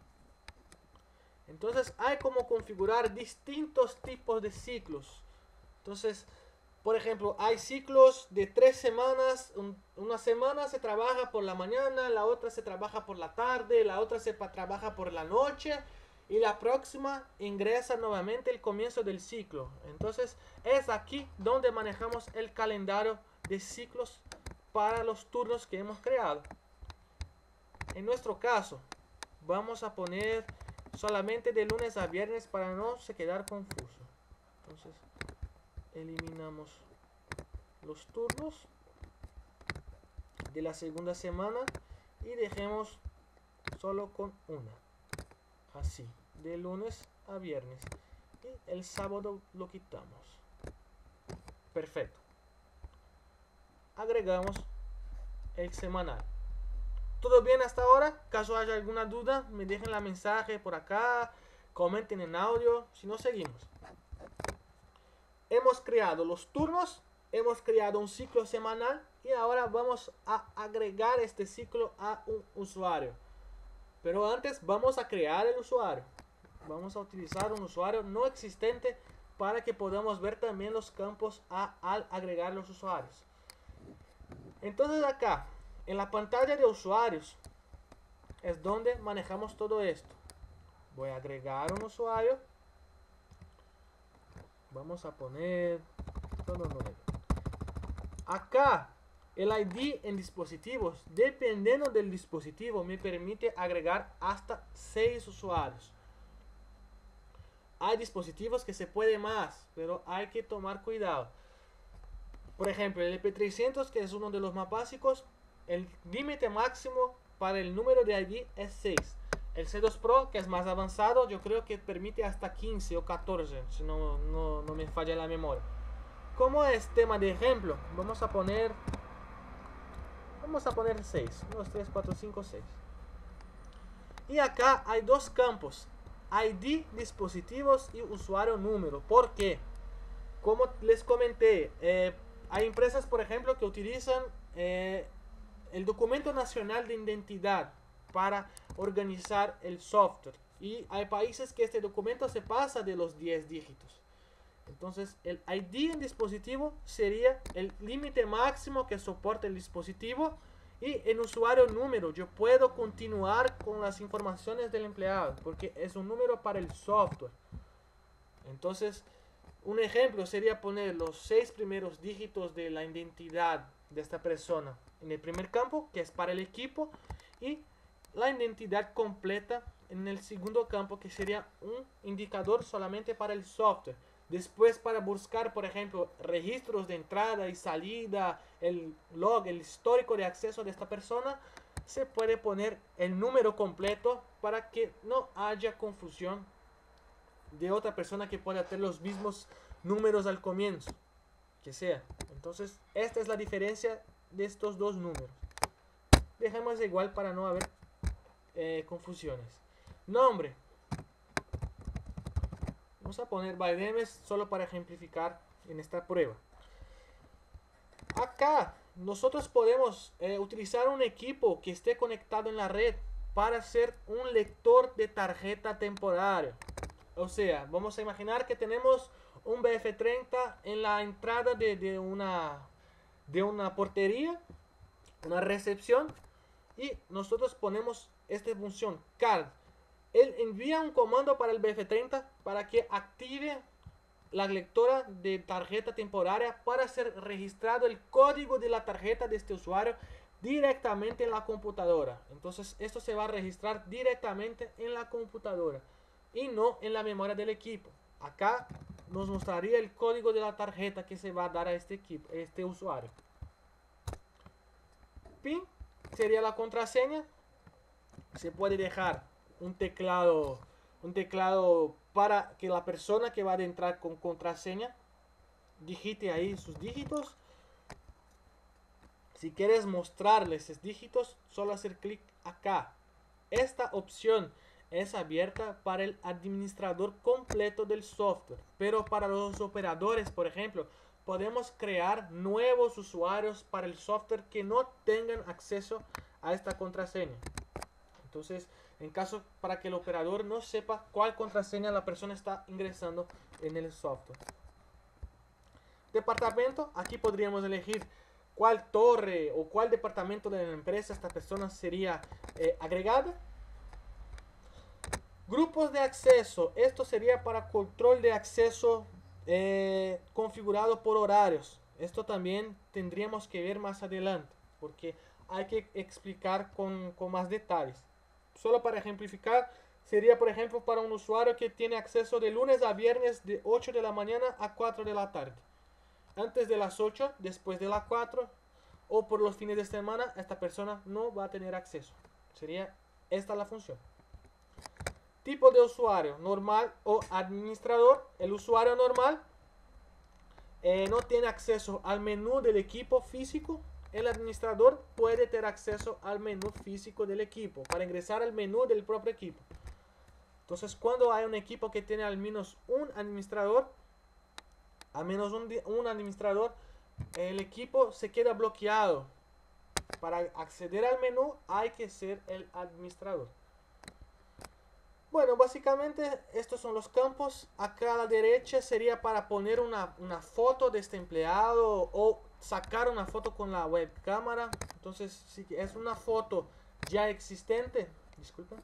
Entonces hay como configurar distintos tipos de ciclos. Entonces, por ejemplo, hay ciclos de 3 semanas. Una semana se trabaja por la mañana, la otra se trabaja por la tarde, la otra se trabaja por la noche. Y la próxima ingresa nuevamente el comienzo del ciclo. Entonces es aquí donde manejamos el calendario de ciclos para los turnos que hemos creado. En nuestro caso, vamos a poner solamente de lunes a viernes para no se quedar confuso. Entonces eliminamos los turnos de la segunda semana y dejemos solo con una. Así, de lunes a viernes. Y el sábado lo quitamos. Perfecto. Agregamos el semanal. ¿Todo bien hasta ahora? Caso haya alguna duda, me dejen la mensaje por acá, comenten en audio, si no seguimos. Hemos creado los turnos, hemos creado un ciclo semanal y ahora vamos a agregar este ciclo a un usuario. Pero antes vamos a crear el usuario. Vamos a utilizar un usuario no existente para que podamos ver también los campos al agregar los usuarios. Entonces acá, en la pantalla de usuarios, es donde manejamos todo esto. Voy a agregar un usuario. Vamos a poner todo nuevo. Acá, el ID en dispositivos, dependiendo del dispositivo, me permite agregar hasta 6 usuarios. Hay dispositivos que se puede más, pero hay que tomar cuidado. Por ejemplo, el EP300, que es uno de los más básicos, el límite máximo para el número de ID es 6. El C2 Pro, que es más avanzado, yo creo que permite hasta 15 o 14, si no me falla la memoria. Como es tema de ejemplo, vamos a poner 6. 1, 2, 3, 4, 5, 6. Y acá hay dos campos: ID, dispositivos y usuario número. ¿Por qué? Como les comenté, hay empresas, por ejemplo, que utilizan el documento nacional de identidad para organizar el software. Y hay países que este documento se pasa de los 10 dígitos. Entonces, el ID en dispositivo sería el límite máximo que soporta el dispositivo. Y en usuario número, yo puedo continuar con las informaciones del empleado, porque es un número para el software. Entonces, un ejemplo sería poner los 6 primeros dígitos de la identidad de esta persona en el primer campo, que es para el equipo, y la identidad completa en el segundo campo, que sería un indicador solamente para el software. Después, para buscar, por ejemplo, registros de entrada y salida, el log, el histórico de acceso de esta persona, se puede poner el número completo para que no haya confusión de otra persona que pueda tener los mismos números al comienzo, que sea. Entonces, esta es la diferencia de estos dos números. Dejemos igual para no haber confusiones. Nombre. Vamos a poner by names solo para ejemplificar en esta prueba. Acá nosotros podemos utilizar un equipo que esté conectado en la red para hacer un lector de tarjeta temporario. O sea, vamos a imaginar que tenemos un BF30 en la entrada de una portería, una recepción, y nosotros ponemos esta función card. Él envía un comando para el BF30 para que active la lectora de tarjeta temporaria para ser registrado el código de la tarjeta de este usuario directamente en la computadora. Entonces esto se va a registrar directamente en la computadora y no en la memoria del equipo. Acá nos mostraría el código de la tarjeta que se va a dar a este equipo, a este usuario. PIN sería la contraseña. Se puede dejar un teclado para que la persona que va a entrar con contraseña digite ahí sus dígitos. Si quieres mostrarles esos dígitos, solo hacer clic acá. Esta opción es abierta para el administrador completo del software, pero para los operadores, por ejemplo, podemos crear nuevos usuarios para el software que no tengan acceso a esta contraseña. Entonces, en caso para que el operador no sepa cuál contraseña la persona está ingresando en el software. Departamento, aquí podríamos elegir cuál torre o cuál departamento de la empresa esta persona sería agregada. Grupos de acceso, esto sería para control de acceso configurado por horarios. Esto también tendríamos que ver más adelante, porque hay que explicar con más detalles. Solo para ejemplificar, sería por ejemplo para un usuario que tiene acceso de lunes a viernes de 8 de la mañana a 4 de la tarde. Antes de las 8, después de las 4 o por los fines de semana, esta persona no va a tener acceso. Sería esta la función. Tipo de usuario, normal o administrador. El usuario normal no tiene acceso al menú del equipo físico. El administrador puede tener acceso al menú físico del equipo para ingresar al menú del propio equipo. Entonces, cuando hay un equipo que tiene al menos un administrador, el equipo se queda bloqueado. Para acceder al menú hay que ser el administrador. Bueno, básicamente estos son los campos. Acá a la derecha sería para poner una foto de este empleado o sacar una foto con la webcámara. Entonces, si es una foto ya existente, disculpen,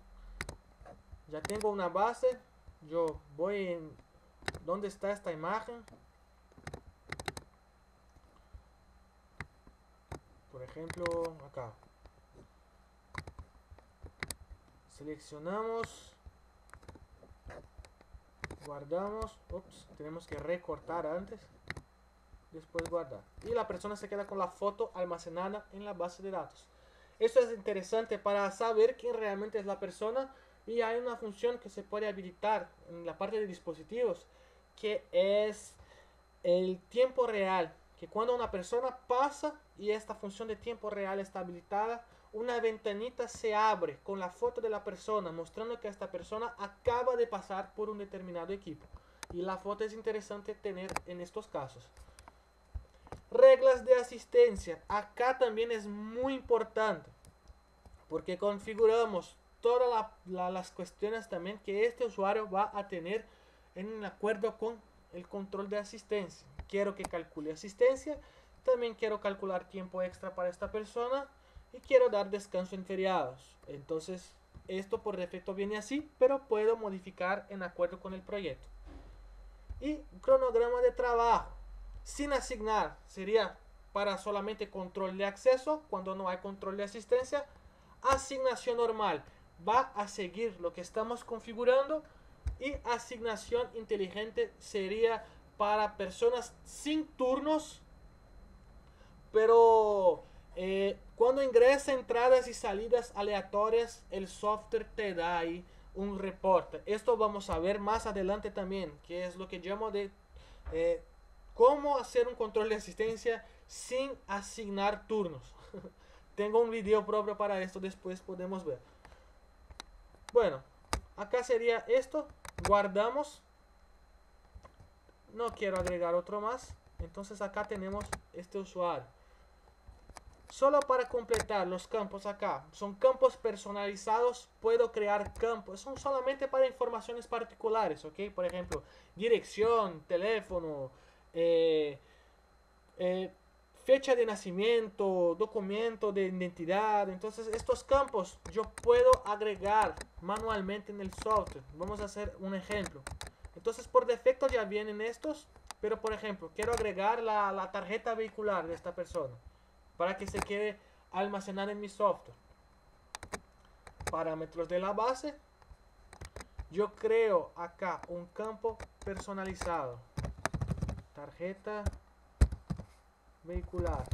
ya tengo una base, yo voy en ¿dónde está esta imagen? Por ejemplo, acá. Seleccionamos, guardamos. Ups, tenemos que recortar antes, después guardar, y la persona se queda con la foto almacenada en la base de datos. Esto es interesante para saber quién realmente es la persona, y hay una función que se puede habilitar en la parte de dispositivos, que es el tiempo real, que cuando una persona pasa y esta función de tiempo real está habilitada, una ventanita se abre con la foto de la persona mostrando que esta persona acaba de pasar por un determinado equipo, y la foto es interesante tener en estos casos. Reglas de asistencia, acá también es muy importante porque configuramos todas las cuestiones también que este usuario va a tener en acuerdo con el control de asistencia. Quiero que calcule asistencia, también quiero calcular tiempo extra para esta persona y quiero dar descanso en feriados. Entonces esto por defecto viene así, pero puedo modificar en acuerdo con el proyecto. Y cronograma de trabajo sin asignar sería para solamente control de acceso cuando no hay control de asistencia. Asignación normal va a seguir lo que estamos configurando, y asignación inteligente sería para personas sin turnos, pero cuando ingresa entradas y salidas aleatorias, el software te da ahí un reporte. Esto vamos a ver más adelante también, que es lo que llamo de cómo hacer un control de asistencia sin asignar turnos. Tengo un video propio para esto, después podemos ver. Bueno, acá sería esto. Guardamos. no quiero agregar otro más. Entonces acá tenemos este usuario. Solo para completar los campos acá, son campos personalizados, puedo crear campos, son solamente para informaciones particulares, ¿ok? Por ejemplo, dirección, teléfono, fecha de nacimiento, documento de identidad. Entonces estos campos yo puedo agregar manualmente en el software. Vamos a hacer un ejemplo. Entonces por defecto ya vienen estos, pero por ejemplo, quiero agregar la tarjeta vehicular de esta persona para que se quede almacenada en mi software. Parámetros de la base. Yo creo acá un campo personalizado. Tarjeta vehicular.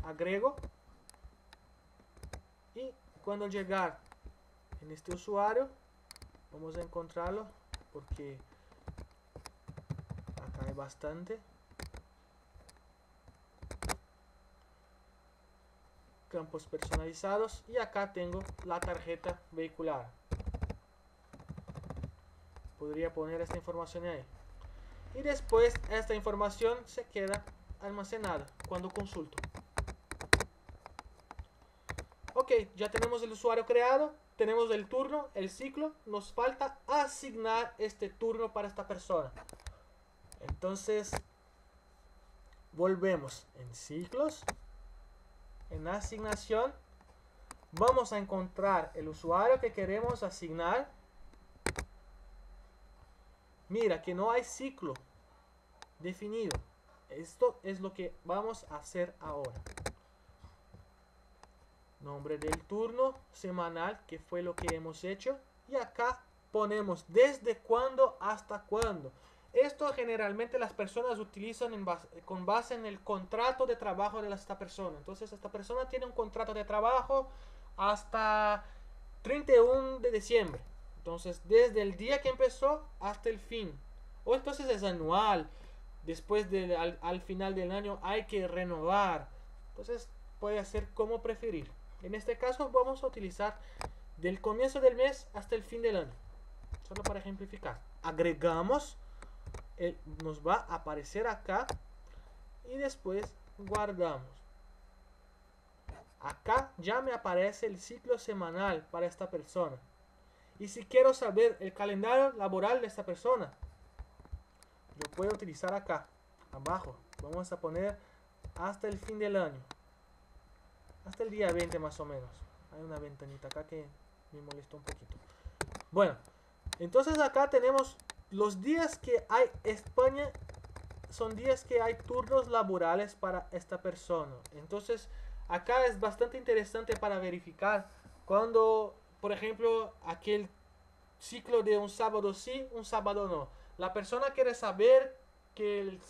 Agrego. Y cuando llegar en este usuario, vamos a encontrarlo porque acá hay bastante. Campos personalizados y acá tengo la tarjeta vehicular. Podría poner esta información ahí y después esta información se queda almacenada cuando consulto. Ok, ya tenemos el usuario creado, tenemos el turno, el ciclo, nos falta asignar este turno para esta persona. Entonces volvemos en ciclos. En asignación vamos a encontrar el usuario que queremos asignar. Mira que no hay ciclo definido. Esto es lo que vamos a hacer ahora. Nombre del turno semanal, que fue lo que hemos hecho. Y acá ponemos desde cuándo hasta cuándo. Esto generalmente las personas utilizan con base en el contrato de trabajo de esta persona. Entonces esta persona tiene un contrato de trabajo hasta 31 de diciembre. Entonces desde el día que empezó hasta el fin. O entonces es anual. Después al final del año hay que renovar. Entonces puede hacer como preferir. En este caso vamos a utilizar del comienzo del mes hasta el fin del año. Solo para ejemplificar. Agregamos. Nos va a aparecer acá y después guardamos. Acá ya me aparece el ciclo semanal para esta persona. Y si quiero saber el calendario laboral de esta persona, yo puedo utilizar acá abajo. Vamos a poner hasta el fin del año, hasta el día 20 más o menos. Hay una ventanita acá que me molestó un poquito. Bueno, entonces acá tenemos los días que hay España, son días que hay turnos laborales para esta persona. Entonces acá es bastante interesante para verificar cuando, por ejemplo, aquel ciclo de un sábado sí, un sábado no. La persona quiere saber que el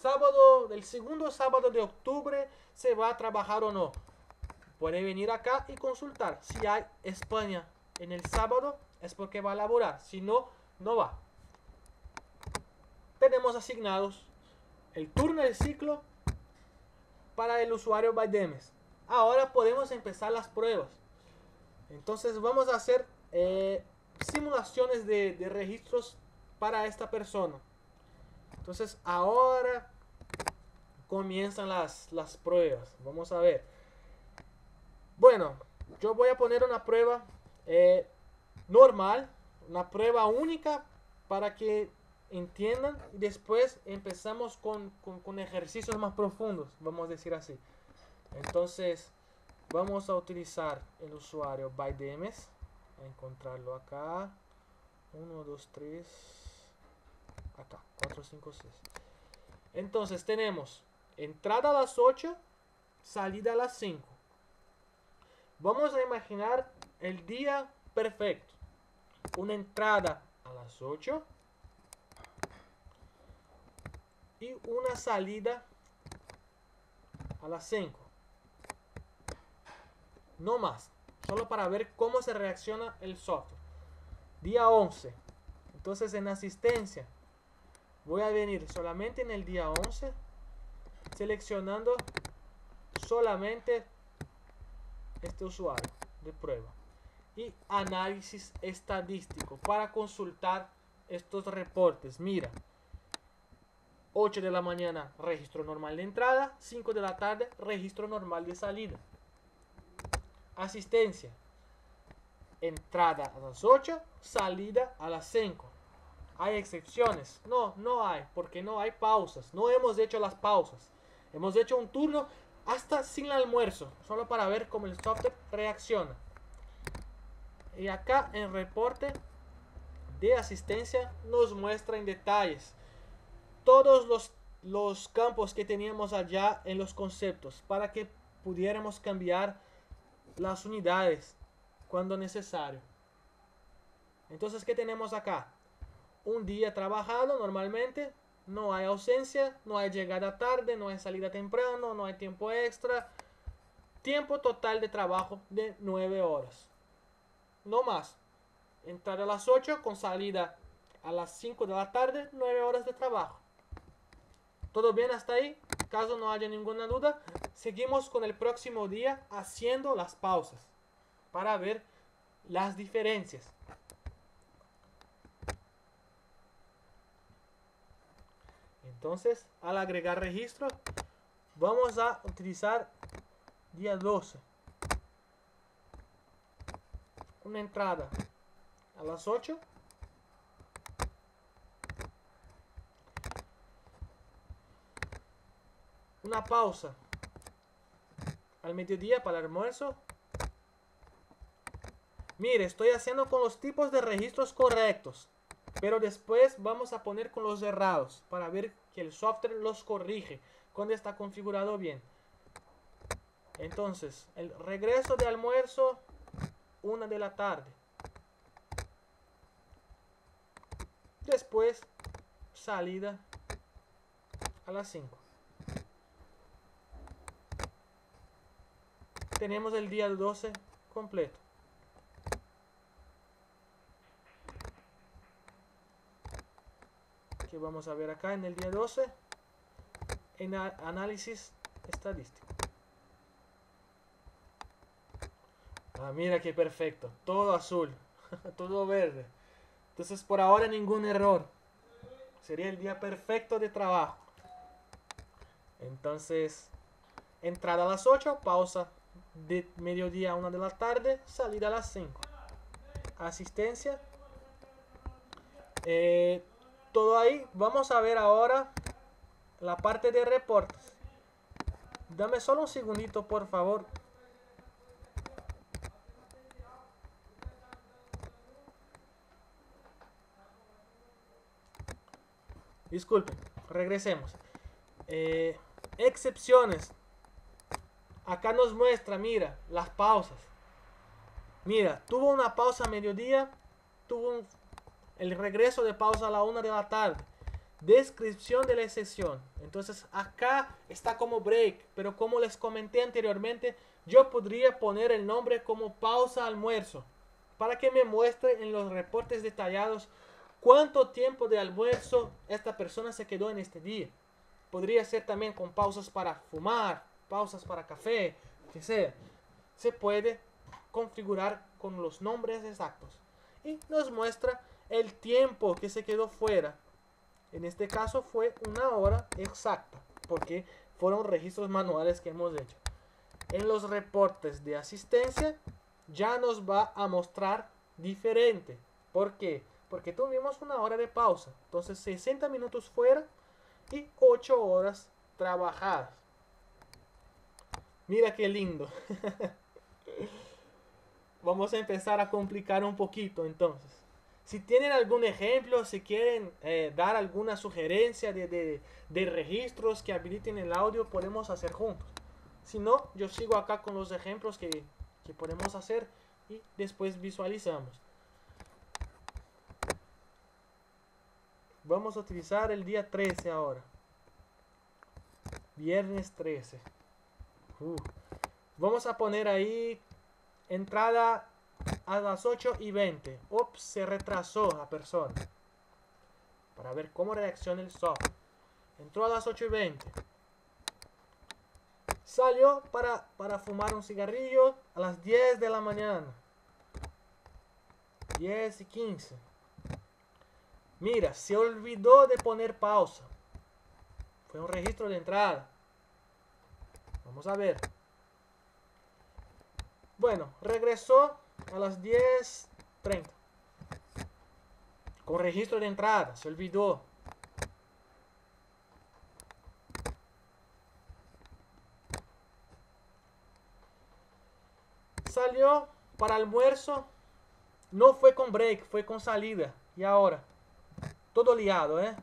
segundo sábado de octubre se va a trabajar o no. Puede venir acá y consultar. Si hay España en el sábado es porque va a laborar, si no, no va. Tenemos asignados el turno del ciclo para el usuario ByDemes. Ahora podemos empezar las pruebas. Entonces vamos a hacer simulaciones de registros para esta persona. Entonces ahora comienzan las pruebas. Vamos a ver. Bueno, yo voy a poner una prueba normal, una prueba única para que entiendan, y después empezamos con ejercicios más profundos, vamos a decir así. Entonces vamos a utilizar el usuario ByDemes, a encontrarlo acá, 1, 2, 3, acá, 4, 5, 6. Entonces tenemos entrada a las 8, salida a las 5. Vamos a imaginar el día perfecto. Una entrada a las 8 y una salida a las 5. No más. Solo para ver cómo se reacciona el software. Día 11. Entonces en asistencia voy a venir solamente en el día 11, seleccionando solamente este usuario de prueba. Y análisis estadístico para consultar estos reportes. Mira, 8 de la mañana, registro normal de entrada. 5 de la tarde, registro normal de salida. Asistencia. Entrada a las 8, salida a las 5. ¿Hay excepciones? No, no hay, porque no hay pausas. No hemos hecho las pausas. Hemos hecho un turno hasta sin el almuerzo, solo para ver cómo el software reacciona. Y acá en reporte de asistencia nos muestra en detalles todos los campos que teníamos allá en los conceptos para que pudiéramos cambiar las unidades cuando necesario. Entonces, ¿qué tenemos acá? Un día trabajado normalmente, no hay ausencia, no hay llegada tarde, no hay salida temprano, no hay tiempo extra. Tiempo total de trabajo de 9 horas. No más. Entrar a las 8 con salida a las 5 de la tarde, 9 horas de trabajo. ¿Todo bien hasta ahí? Caso no haya ninguna duda, seguimos con el próximo día haciendo las pausas para ver las diferencias. Entonces, al agregar registro, vamos a utilizar día 12. Una entrada a las 8. Una pausa al mediodía para el almuerzo. Mire, estoy haciendo con los tipos de registros correctos, pero después vamos a poner con los errados para ver que el software los corrige cuando está configurado bien. Entonces, el regreso de almuerzo, 1 de la tarde. Después, salida a las 5. Tenemos el día 12 completo. Que vamos a ver acá en el día 12 en análisis estadístico. Ah, mira qué perfecto, todo azul, todo verde. Entonces por ahora ningún error. Sería el día perfecto de trabajo. Entonces, entrada a las 8, pausa de mediodía a 1 de la tarde, salida a las 5. Asistencia. Todo ahí. Vamos a ver ahora la parte de reportes. Dame solo un segundito, por favor. Disculpen, regresemos. Excepciones. Acá nos muestra, mira, las pausas. Mira, tuvo una pausa a mediodía, tuvo el regreso de pausa a la 1 de la tarde. Descripción de la excepción. Entonces acá está como break, pero como les comenté anteriormente, yo podría poner el nombre como pausa almuerzo para que me muestre en los reportes detallados cuánto tiempo de almuerzo esta persona se quedó en este día. Podría ser también con pausas para fumar, pausas para café, que sea. Se puede configurar con los nombres exactos. Y nos muestra el tiempo que se quedó fuera. En este caso fue 1 hora exacta, porque fueron registros manuales que hemos hecho. En los reportes de asistencia ya nos va a mostrar diferente. ¿Por qué? Porque tuvimos 1 hora de pausa. Entonces 60 minutos fuera y 8 horas trabajadas. Mira qué lindo. Vamos a empezar a complicar un poquito entonces. Si tienen algún ejemplo, si quieren dar alguna sugerencia de registros que habiliten el audio, podemos hacer juntos. Si no, yo sigo acá con los ejemplos que podemos hacer y después visualizamos. Vamos a utilizar el día 13 ahora. Viernes 13. Vamos a poner ahí entrada a las 8:20. Ups, se retrasó la persona. Para ver cómo reacciona el software. Entró a las 8:20. Salió para fumar un cigarrillo a las 10 de la mañana. 10:15. Mira, se olvidó de poner pausa. Fue un registro de entrada. Vamos a ver. Bueno, regresó a las 10:30. Con registro de entrada, se olvidó. Salió para almuerzo. No fue con break, fue con salida. Y ahora, todo liado, ¿eh?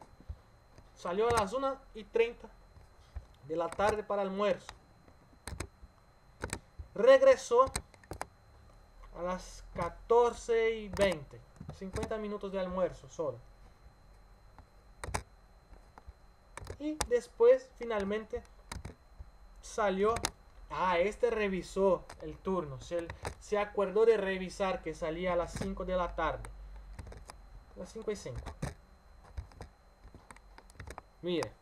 Salió a las 1:30 de la tarde para almuerzo. Regresó a las 14:20. 50 minutos de almuerzo solo. Y después finalmente salió. Este revisó el turno. Se acordó de revisar que salía a las 5 de la tarde. Las 5:05. Mire,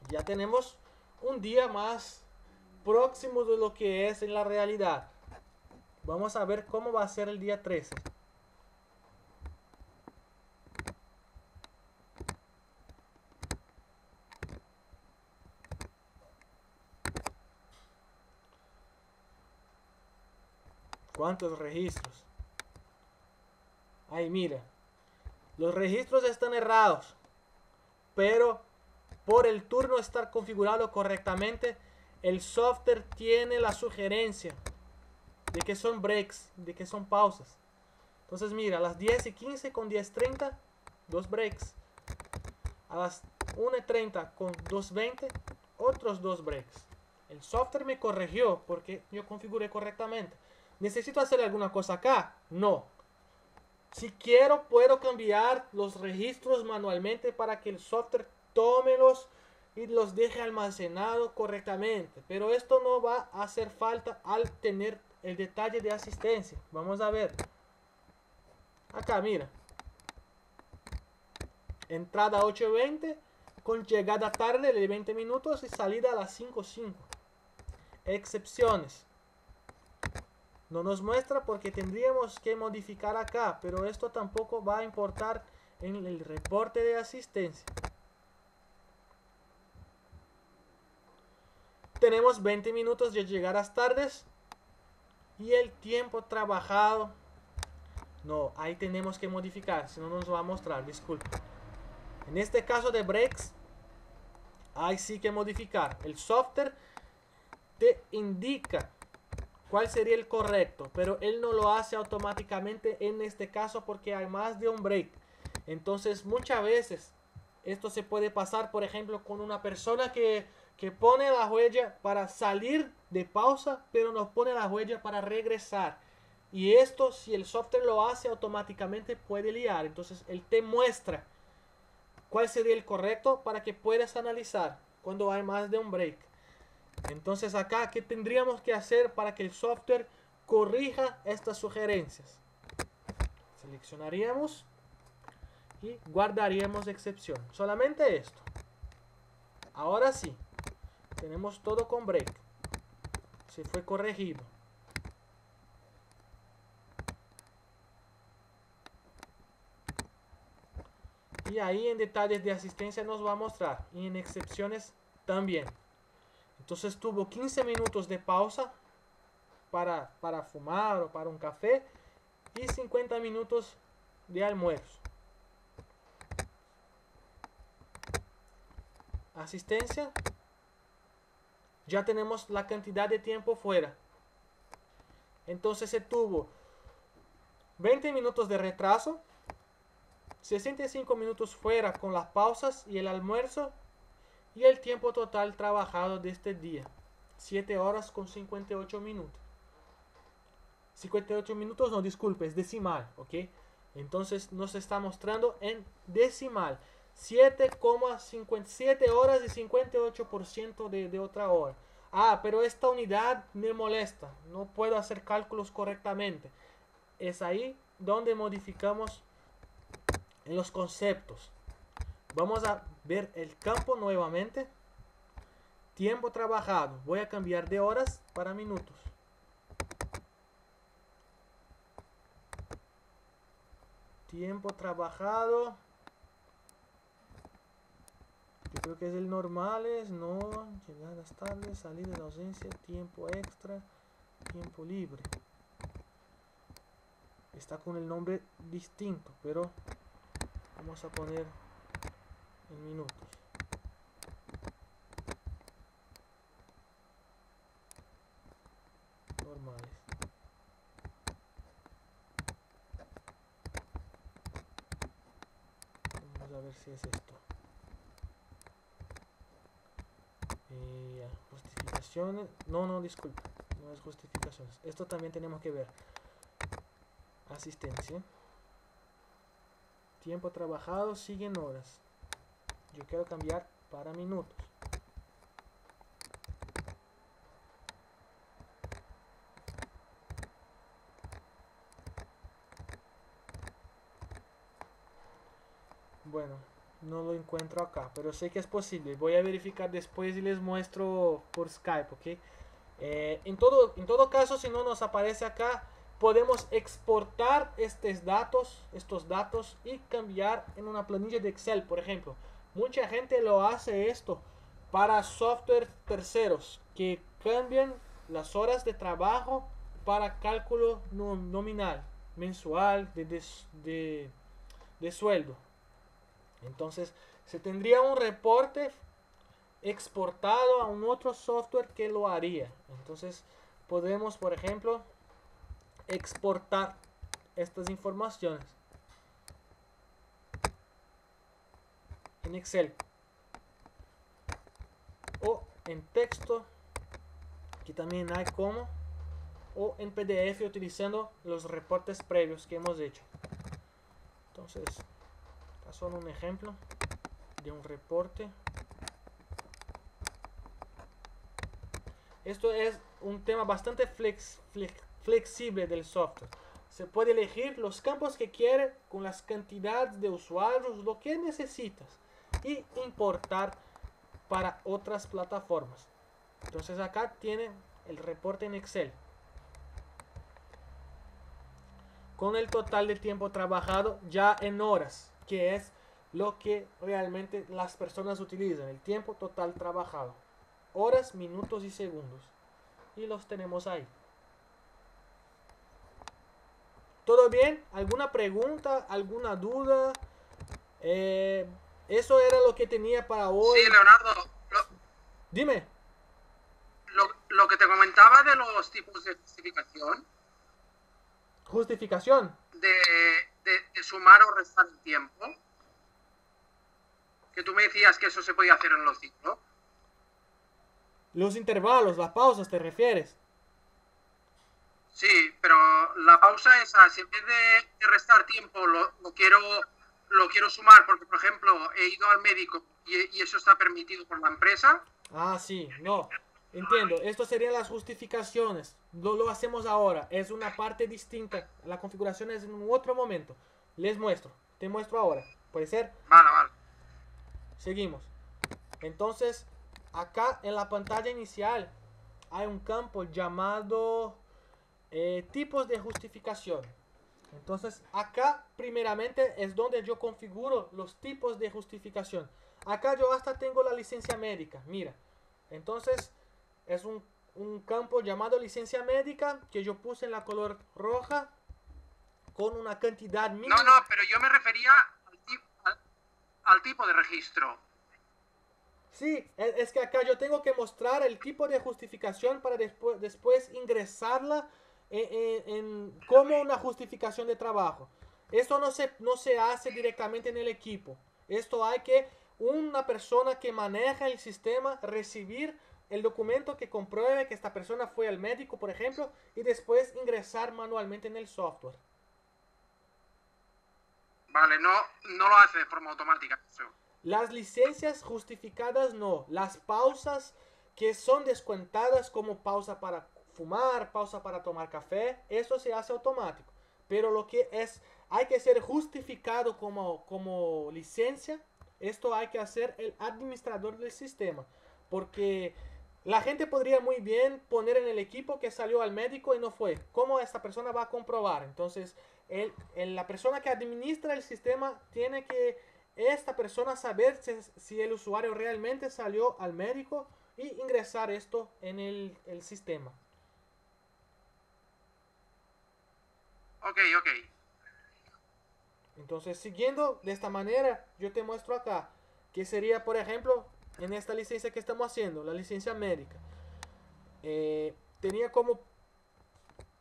ya tenemos un día más próximo de lo que es en la realidad. Vamos a ver cómo va a ser el día 13. ¿Cuántos registros? Ahí mira. Los registros están errados. Pero por el turno estar configurado correctamente, el software tiene la sugerencia de que son breaks, de que son pausas. Entonces mira, a las 10:15 con 10:30, 2 breaks. A las 1:30 con 2:20, otros 2 breaks. El software me corrigió porque yo configuré correctamente. ¿Necesito hacer alguna cosa acá? No. Si quiero, puedo cambiar los registros manualmente para que el software tómelos y los deje almacenados correctamente. Pero esto no va a hacer falta al tener el detalle de asistencia. Vamos a ver. Acá, mira. Entrada 8:20 con llegada tarde de 20 minutos y salida a las 5:05. Excepciones. No nos muestra porque tendríamos que modificar acá, pero esto tampoco va a importar en el reporte de asistencia. Tenemos 20 minutos de llegadas tardes y el tiempo trabajado. No, ahí tenemos que modificar, si no nos va a mostrar, disculpe. En este caso de breaks, hay sí que modificar. El software te indica cuál sería el correcto, pero él no lo hace automáticamente en este caso porque hay más de un break. Entonces muchas veces esto se puede pasar, por ejemplo, con una persona que pone la huella para salir de pausa, pero no pone la huella para regresar. Y esto, si el software lo hace automáticamente, puede liar. Entonces él te muestra cuál sería el correcto para que puedas analizar cuando hay más de un break. Entonces acá, ¿qué tendríamos que hacer para que el software corrija estas sugerencias? Seleccionaríamos y guardaríamos excepción. Solamente esto. Ahora sí, tenemos todo con break. Se fue corregido. Y ahí en detalles de asistencia nos va a mostrar. Y en excepciones también. Entonces tuvo 15 minutos de pausa para fumar o para un café y 50 minutos de almuerzo. Asistencia. Ya tenemos la cantidad de tiempo fuera. Entonces se tuvo 20 minutos de retraso, 65 minutos fuera con las pausas y el almuerzo. Y el tiempo total trabajado de este día, 7 horas con 58 minutos. 58 minutos, no, disculpe, es decimal, ¿ok? Entonces nos está mostrando en decimal. 7,57 horas y 58% de otra hora. Pero esta unidad me molesta. No puedo hacer cálculos correctamente. Es ahí donde modificamos en los conceptos. Vamos a ver el campo nuevamente. Tiempo trabajado. Voy a cambiar de horas para minutos. Tiempo trabajado. creo que es el normales, no, llegadas tardes, salida de ausencia, tiempo extra, tiempo libre. Está con el nombre distinto, pero vamos a poner en minutos. Normales. Vamos a ver si es esto. Justificaciones. No, disculpa. No es justificaciones. Esto también tenemos que ver. Asistencia. Tiempo trabajado siguen horas. Yo quiero cambiar para minutos. Bueno, no lo encuentro acá, pero sé que es posible. Voy a verificar después y les muestro por Skype, ¿ok? En todo caso, si no nos aparece acá, podemos exportar estos datos y cambiar en una planilla de Excel, por ejemplo. Mucha gente lo hace esto para software terceros que cambian las horas de trabajo para cálculo nominal, mensual, de sueldo. Entonces, se tendría un reporte exportado a un otro software que lo haría. Entonces, podemos, por ejemplo, exportar estas informaciones en Excel o en texto, que también hay como, o en PDF utilizando los reportes previos que hemos hecho. Entonces, acá son un ejemplo de un reporte. Esto es un tema bastante flexible del software. Se puede elegir los campos que quiere con las cantidades de usuarios, lo que necesitas, y importar para otras plataformas. Entonces acá tiene el reporte en Excel con el total de tiempo trabajado ya en horas, que es lo que realmente las personas utilizan, el tiempo total trabajado, horas, minutos y segundos, y los tenemos ahí. ¿Todo bien? ¿Alguna pregunta? ¿Alguna duda? Eso era lo que tenía para hoy. Sí, Leonardo, Dime. lo que te comentaba de los tipos de justificación. Justificación. De sumar o restar el tiempo. Que tú me decías que eso se podía hacer en los ciclos. Los intervalos, las pausas, ¿te refieres? Sí, pero la pausa esa, si en vez de restar tiempo lo quiero sumar, porque por ejemplo he ido al médico y eso está permitido por la empresa. Ah, sí, no. Entiendo, esto serían las justificaciones. Lo hacemos ahora, es una parte distinta. La configuración es en un otro momento. Les muestro, te muestro ahora. ¿Puede ser? Vale, vale. Seguimos. Entonces, acá en la pantalla inicial hay un campo llamado tipos de justificación. Entonces, acá primeramente es donde yo configuro los tipos de justificación. Acá yo hasta tengo la licencia médica, mira. Entonces, es un campo llamado licencia médica que yo puse en la color roja con una cantidad mínima. No, pero yo me refería al tipo de registro. Sí, es que acá yo tengo que mostrar el tipo de justificación para después ingresarla como una justificación de trabajo. Esto no se hace directamente en el equipo. Esto hay que una persona que maneja el sistema recibir el documento que compruebe que esta persona fue al médico, por ejemplo, y después ingresar manualmente en el software. Vale, no lo hace de forma automática. Las licencias justificadas no. Las pausas que son descuentadas como pausa para fumar, pausa para tomar café, eso se hace automático. Pero lo que hay que ser justificado como licencia, esto hay que hacer el administrador del sistema. Porque la gente podría muy bien poner en el equipo que salió al médico y no fue. ¿Cómo esta persona va a comprobar? Entonces, la persona que administra el sistema tiene que esta persona saber si el usuario realmente salió al médico y ingresar esto en el sistema. Ok, ok. Entonces, siguiendo de esta manera, yo te muestro acá que sería, por ejemplo, en esta licencia que estamos haciendo, la licencia médica. Tenía como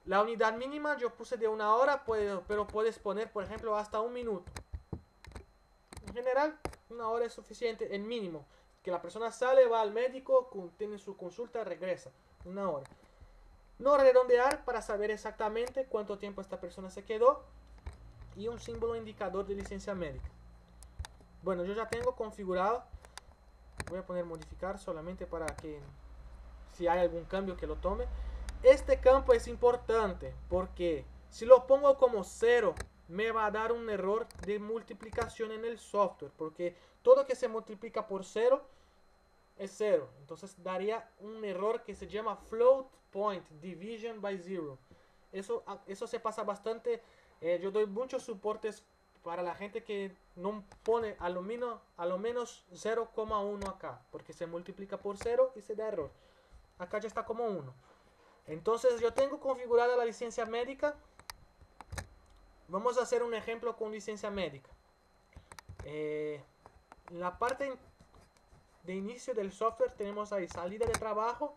la unidad mínima, yo puse de 1 hora, pero puedes poner, por ejemplo, hasta 1 minuto. En general, 1 hora es suficiente, en mínimo. Que la persona sale, va al médico, tiene su consulta, regresa. 1 hora. No redondear para saber exactamente cuánto tiempo esta persona se quedó. Y un símbolo indicador de licencia médica. Bueno, yo ya tengo configurado. Voy a poner modificar solamente para que si hay algún cambio que lo tome. Este campo es importante porque si lo pongo como 0 me va a dar un error de multiplicación en el software, porque todo que se multiplica por 0 es 0. Entonces daría un error que se llama float point division by 0. Eso se pasa bastante. Yo doy muchos soportes para la gente que no pone a lo menos 0,1 acá, porque se multiplica por 0 y se da error. Acá ya está como 1. Entonces yo tengo configurada la licencia médica. Vamos a hacer un ejemplo con licencia médica. En la parte de inicio del software tenemos ahí salida de trabajo.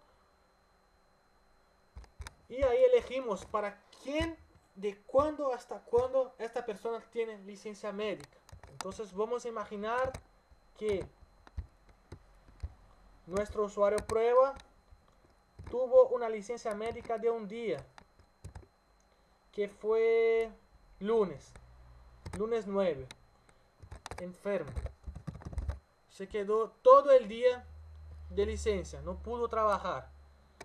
Y ahí elegimos para quién, de cuándo hasta cuándo esta persona tiene licencia médica. Entonces vamos a imaginar que nuestro usuario prueba tuvo una licencia médica de un día, que fue lunes 9, enfermo. Se quedó todo el día de licencia, no pudo trabajar.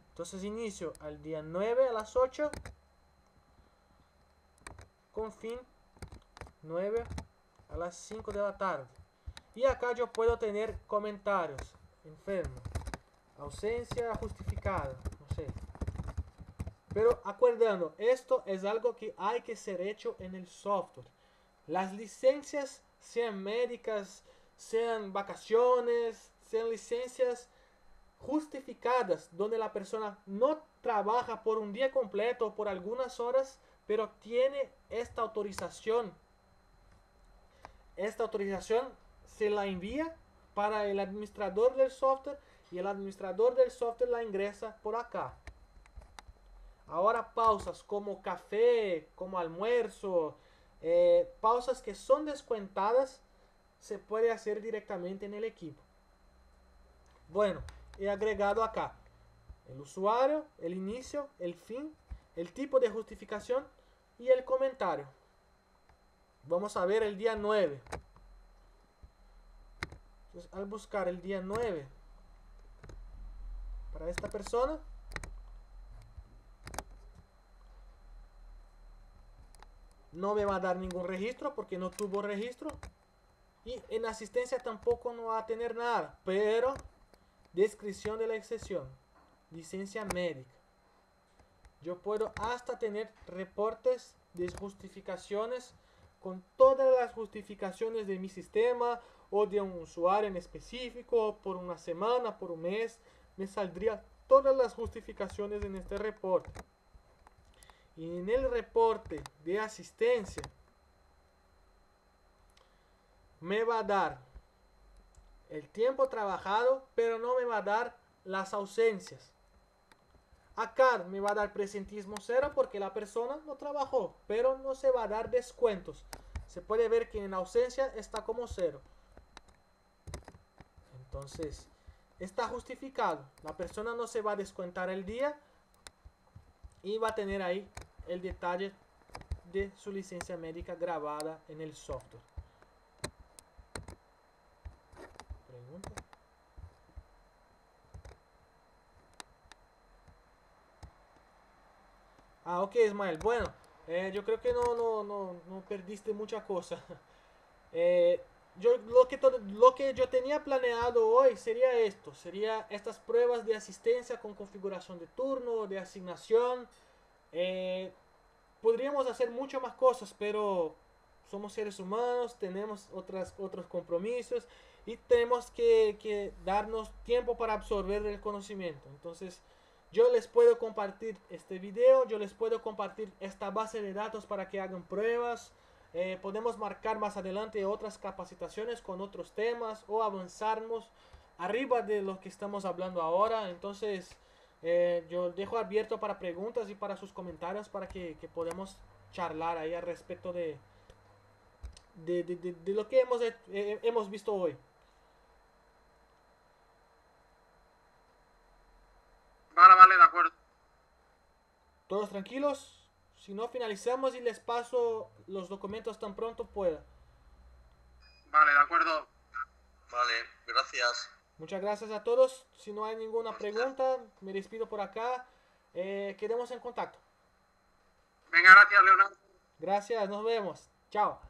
Entonces inicio al día 9 a las 8, con fin 9 a las 5 de la tarde. Y acá yo puedo tener comentarios. Enfermo, ausencia justificada, no sé. Pero acordando, esto es algo que hay que ser hecho en el software. Las licencias, sean médicas, sean vacaciones, sean licencias justificadas, donde la persona no trabaja por un día completo o por algunas horas, pero tiene esta autorización. Esta autorización se la envía para el administrador del software y el administrador del software la ingresa por acá. Ahora pausas como café, como almuerzo, pausas que son descuentadas, se puede hacer directamente en el equipo. Bueno, he agregado acá el usuario, el inicio, el fin, el tipo de justificación y el comentario. Vamos a ver el día 9. Entonces, al buscar el día 9 para esta persona, no me va a dar ningún registro porque no tuvo registro. Y en asistencia tampoco no va a tener nada. Pero descripción de la excepción, licencia médica. Yo puedo hasta tener reportes de justificaciones con todas las justificaciones de mi sistema o de un usuario en específico, por una semana, por un mes. Me saldría todas las justificaciones en este reporte. Y en el reporte de asistencia me va a dar el tiempo trabajado, pero no me va a dar las ausencias. Acá me va a dar presentismo 0 porque la persona no trabajó, pero no se va a dar descuentos. Se puede ver que en ausencia está como 0. Entonces, está justificado. La persona no se va a descontar el día y va a tener ahí el detalle de su licencia médica grabada en el software. Pregunta. Ok, Ismael. Bueno, yo creo que no perdiste mucha cosa. Lo que yo tenía planeado hoy sería esto. Sería estas pruebas de asistencia con configuración de turno, de asignación. Podríamos hacer mucho más cosas, pero somos seres humanos, tenemos otros compromisos y tenemos que darnos tiempo para absorber el conocimiento. Entonces, yo les puedo compartir este video, yo les puedo compartir esta base de datos para que hagan pruebas. Podemos marcar más adelante otras capacitaciones con otros temas o avanzarnos arriba de lo que estamos hablando ahora. Entonces, yo dejo abierto para preguntas y para sus comentarios para que podamos charlar ahí al respecto de lo que hemos visto hoy. Vale, de acuerdo. ¿Todos tranquilos? Si no, finalizamos y les paso los documentos tan pronto pueda. Vale, de acuerdo. Vale, gracias. Muchas gracias a todos. Si no hay ninguna pregunta, me despido por acá. Quedemos en contacto. Venga, gracias, Leonardo. Gracias, nos vemos. Chao.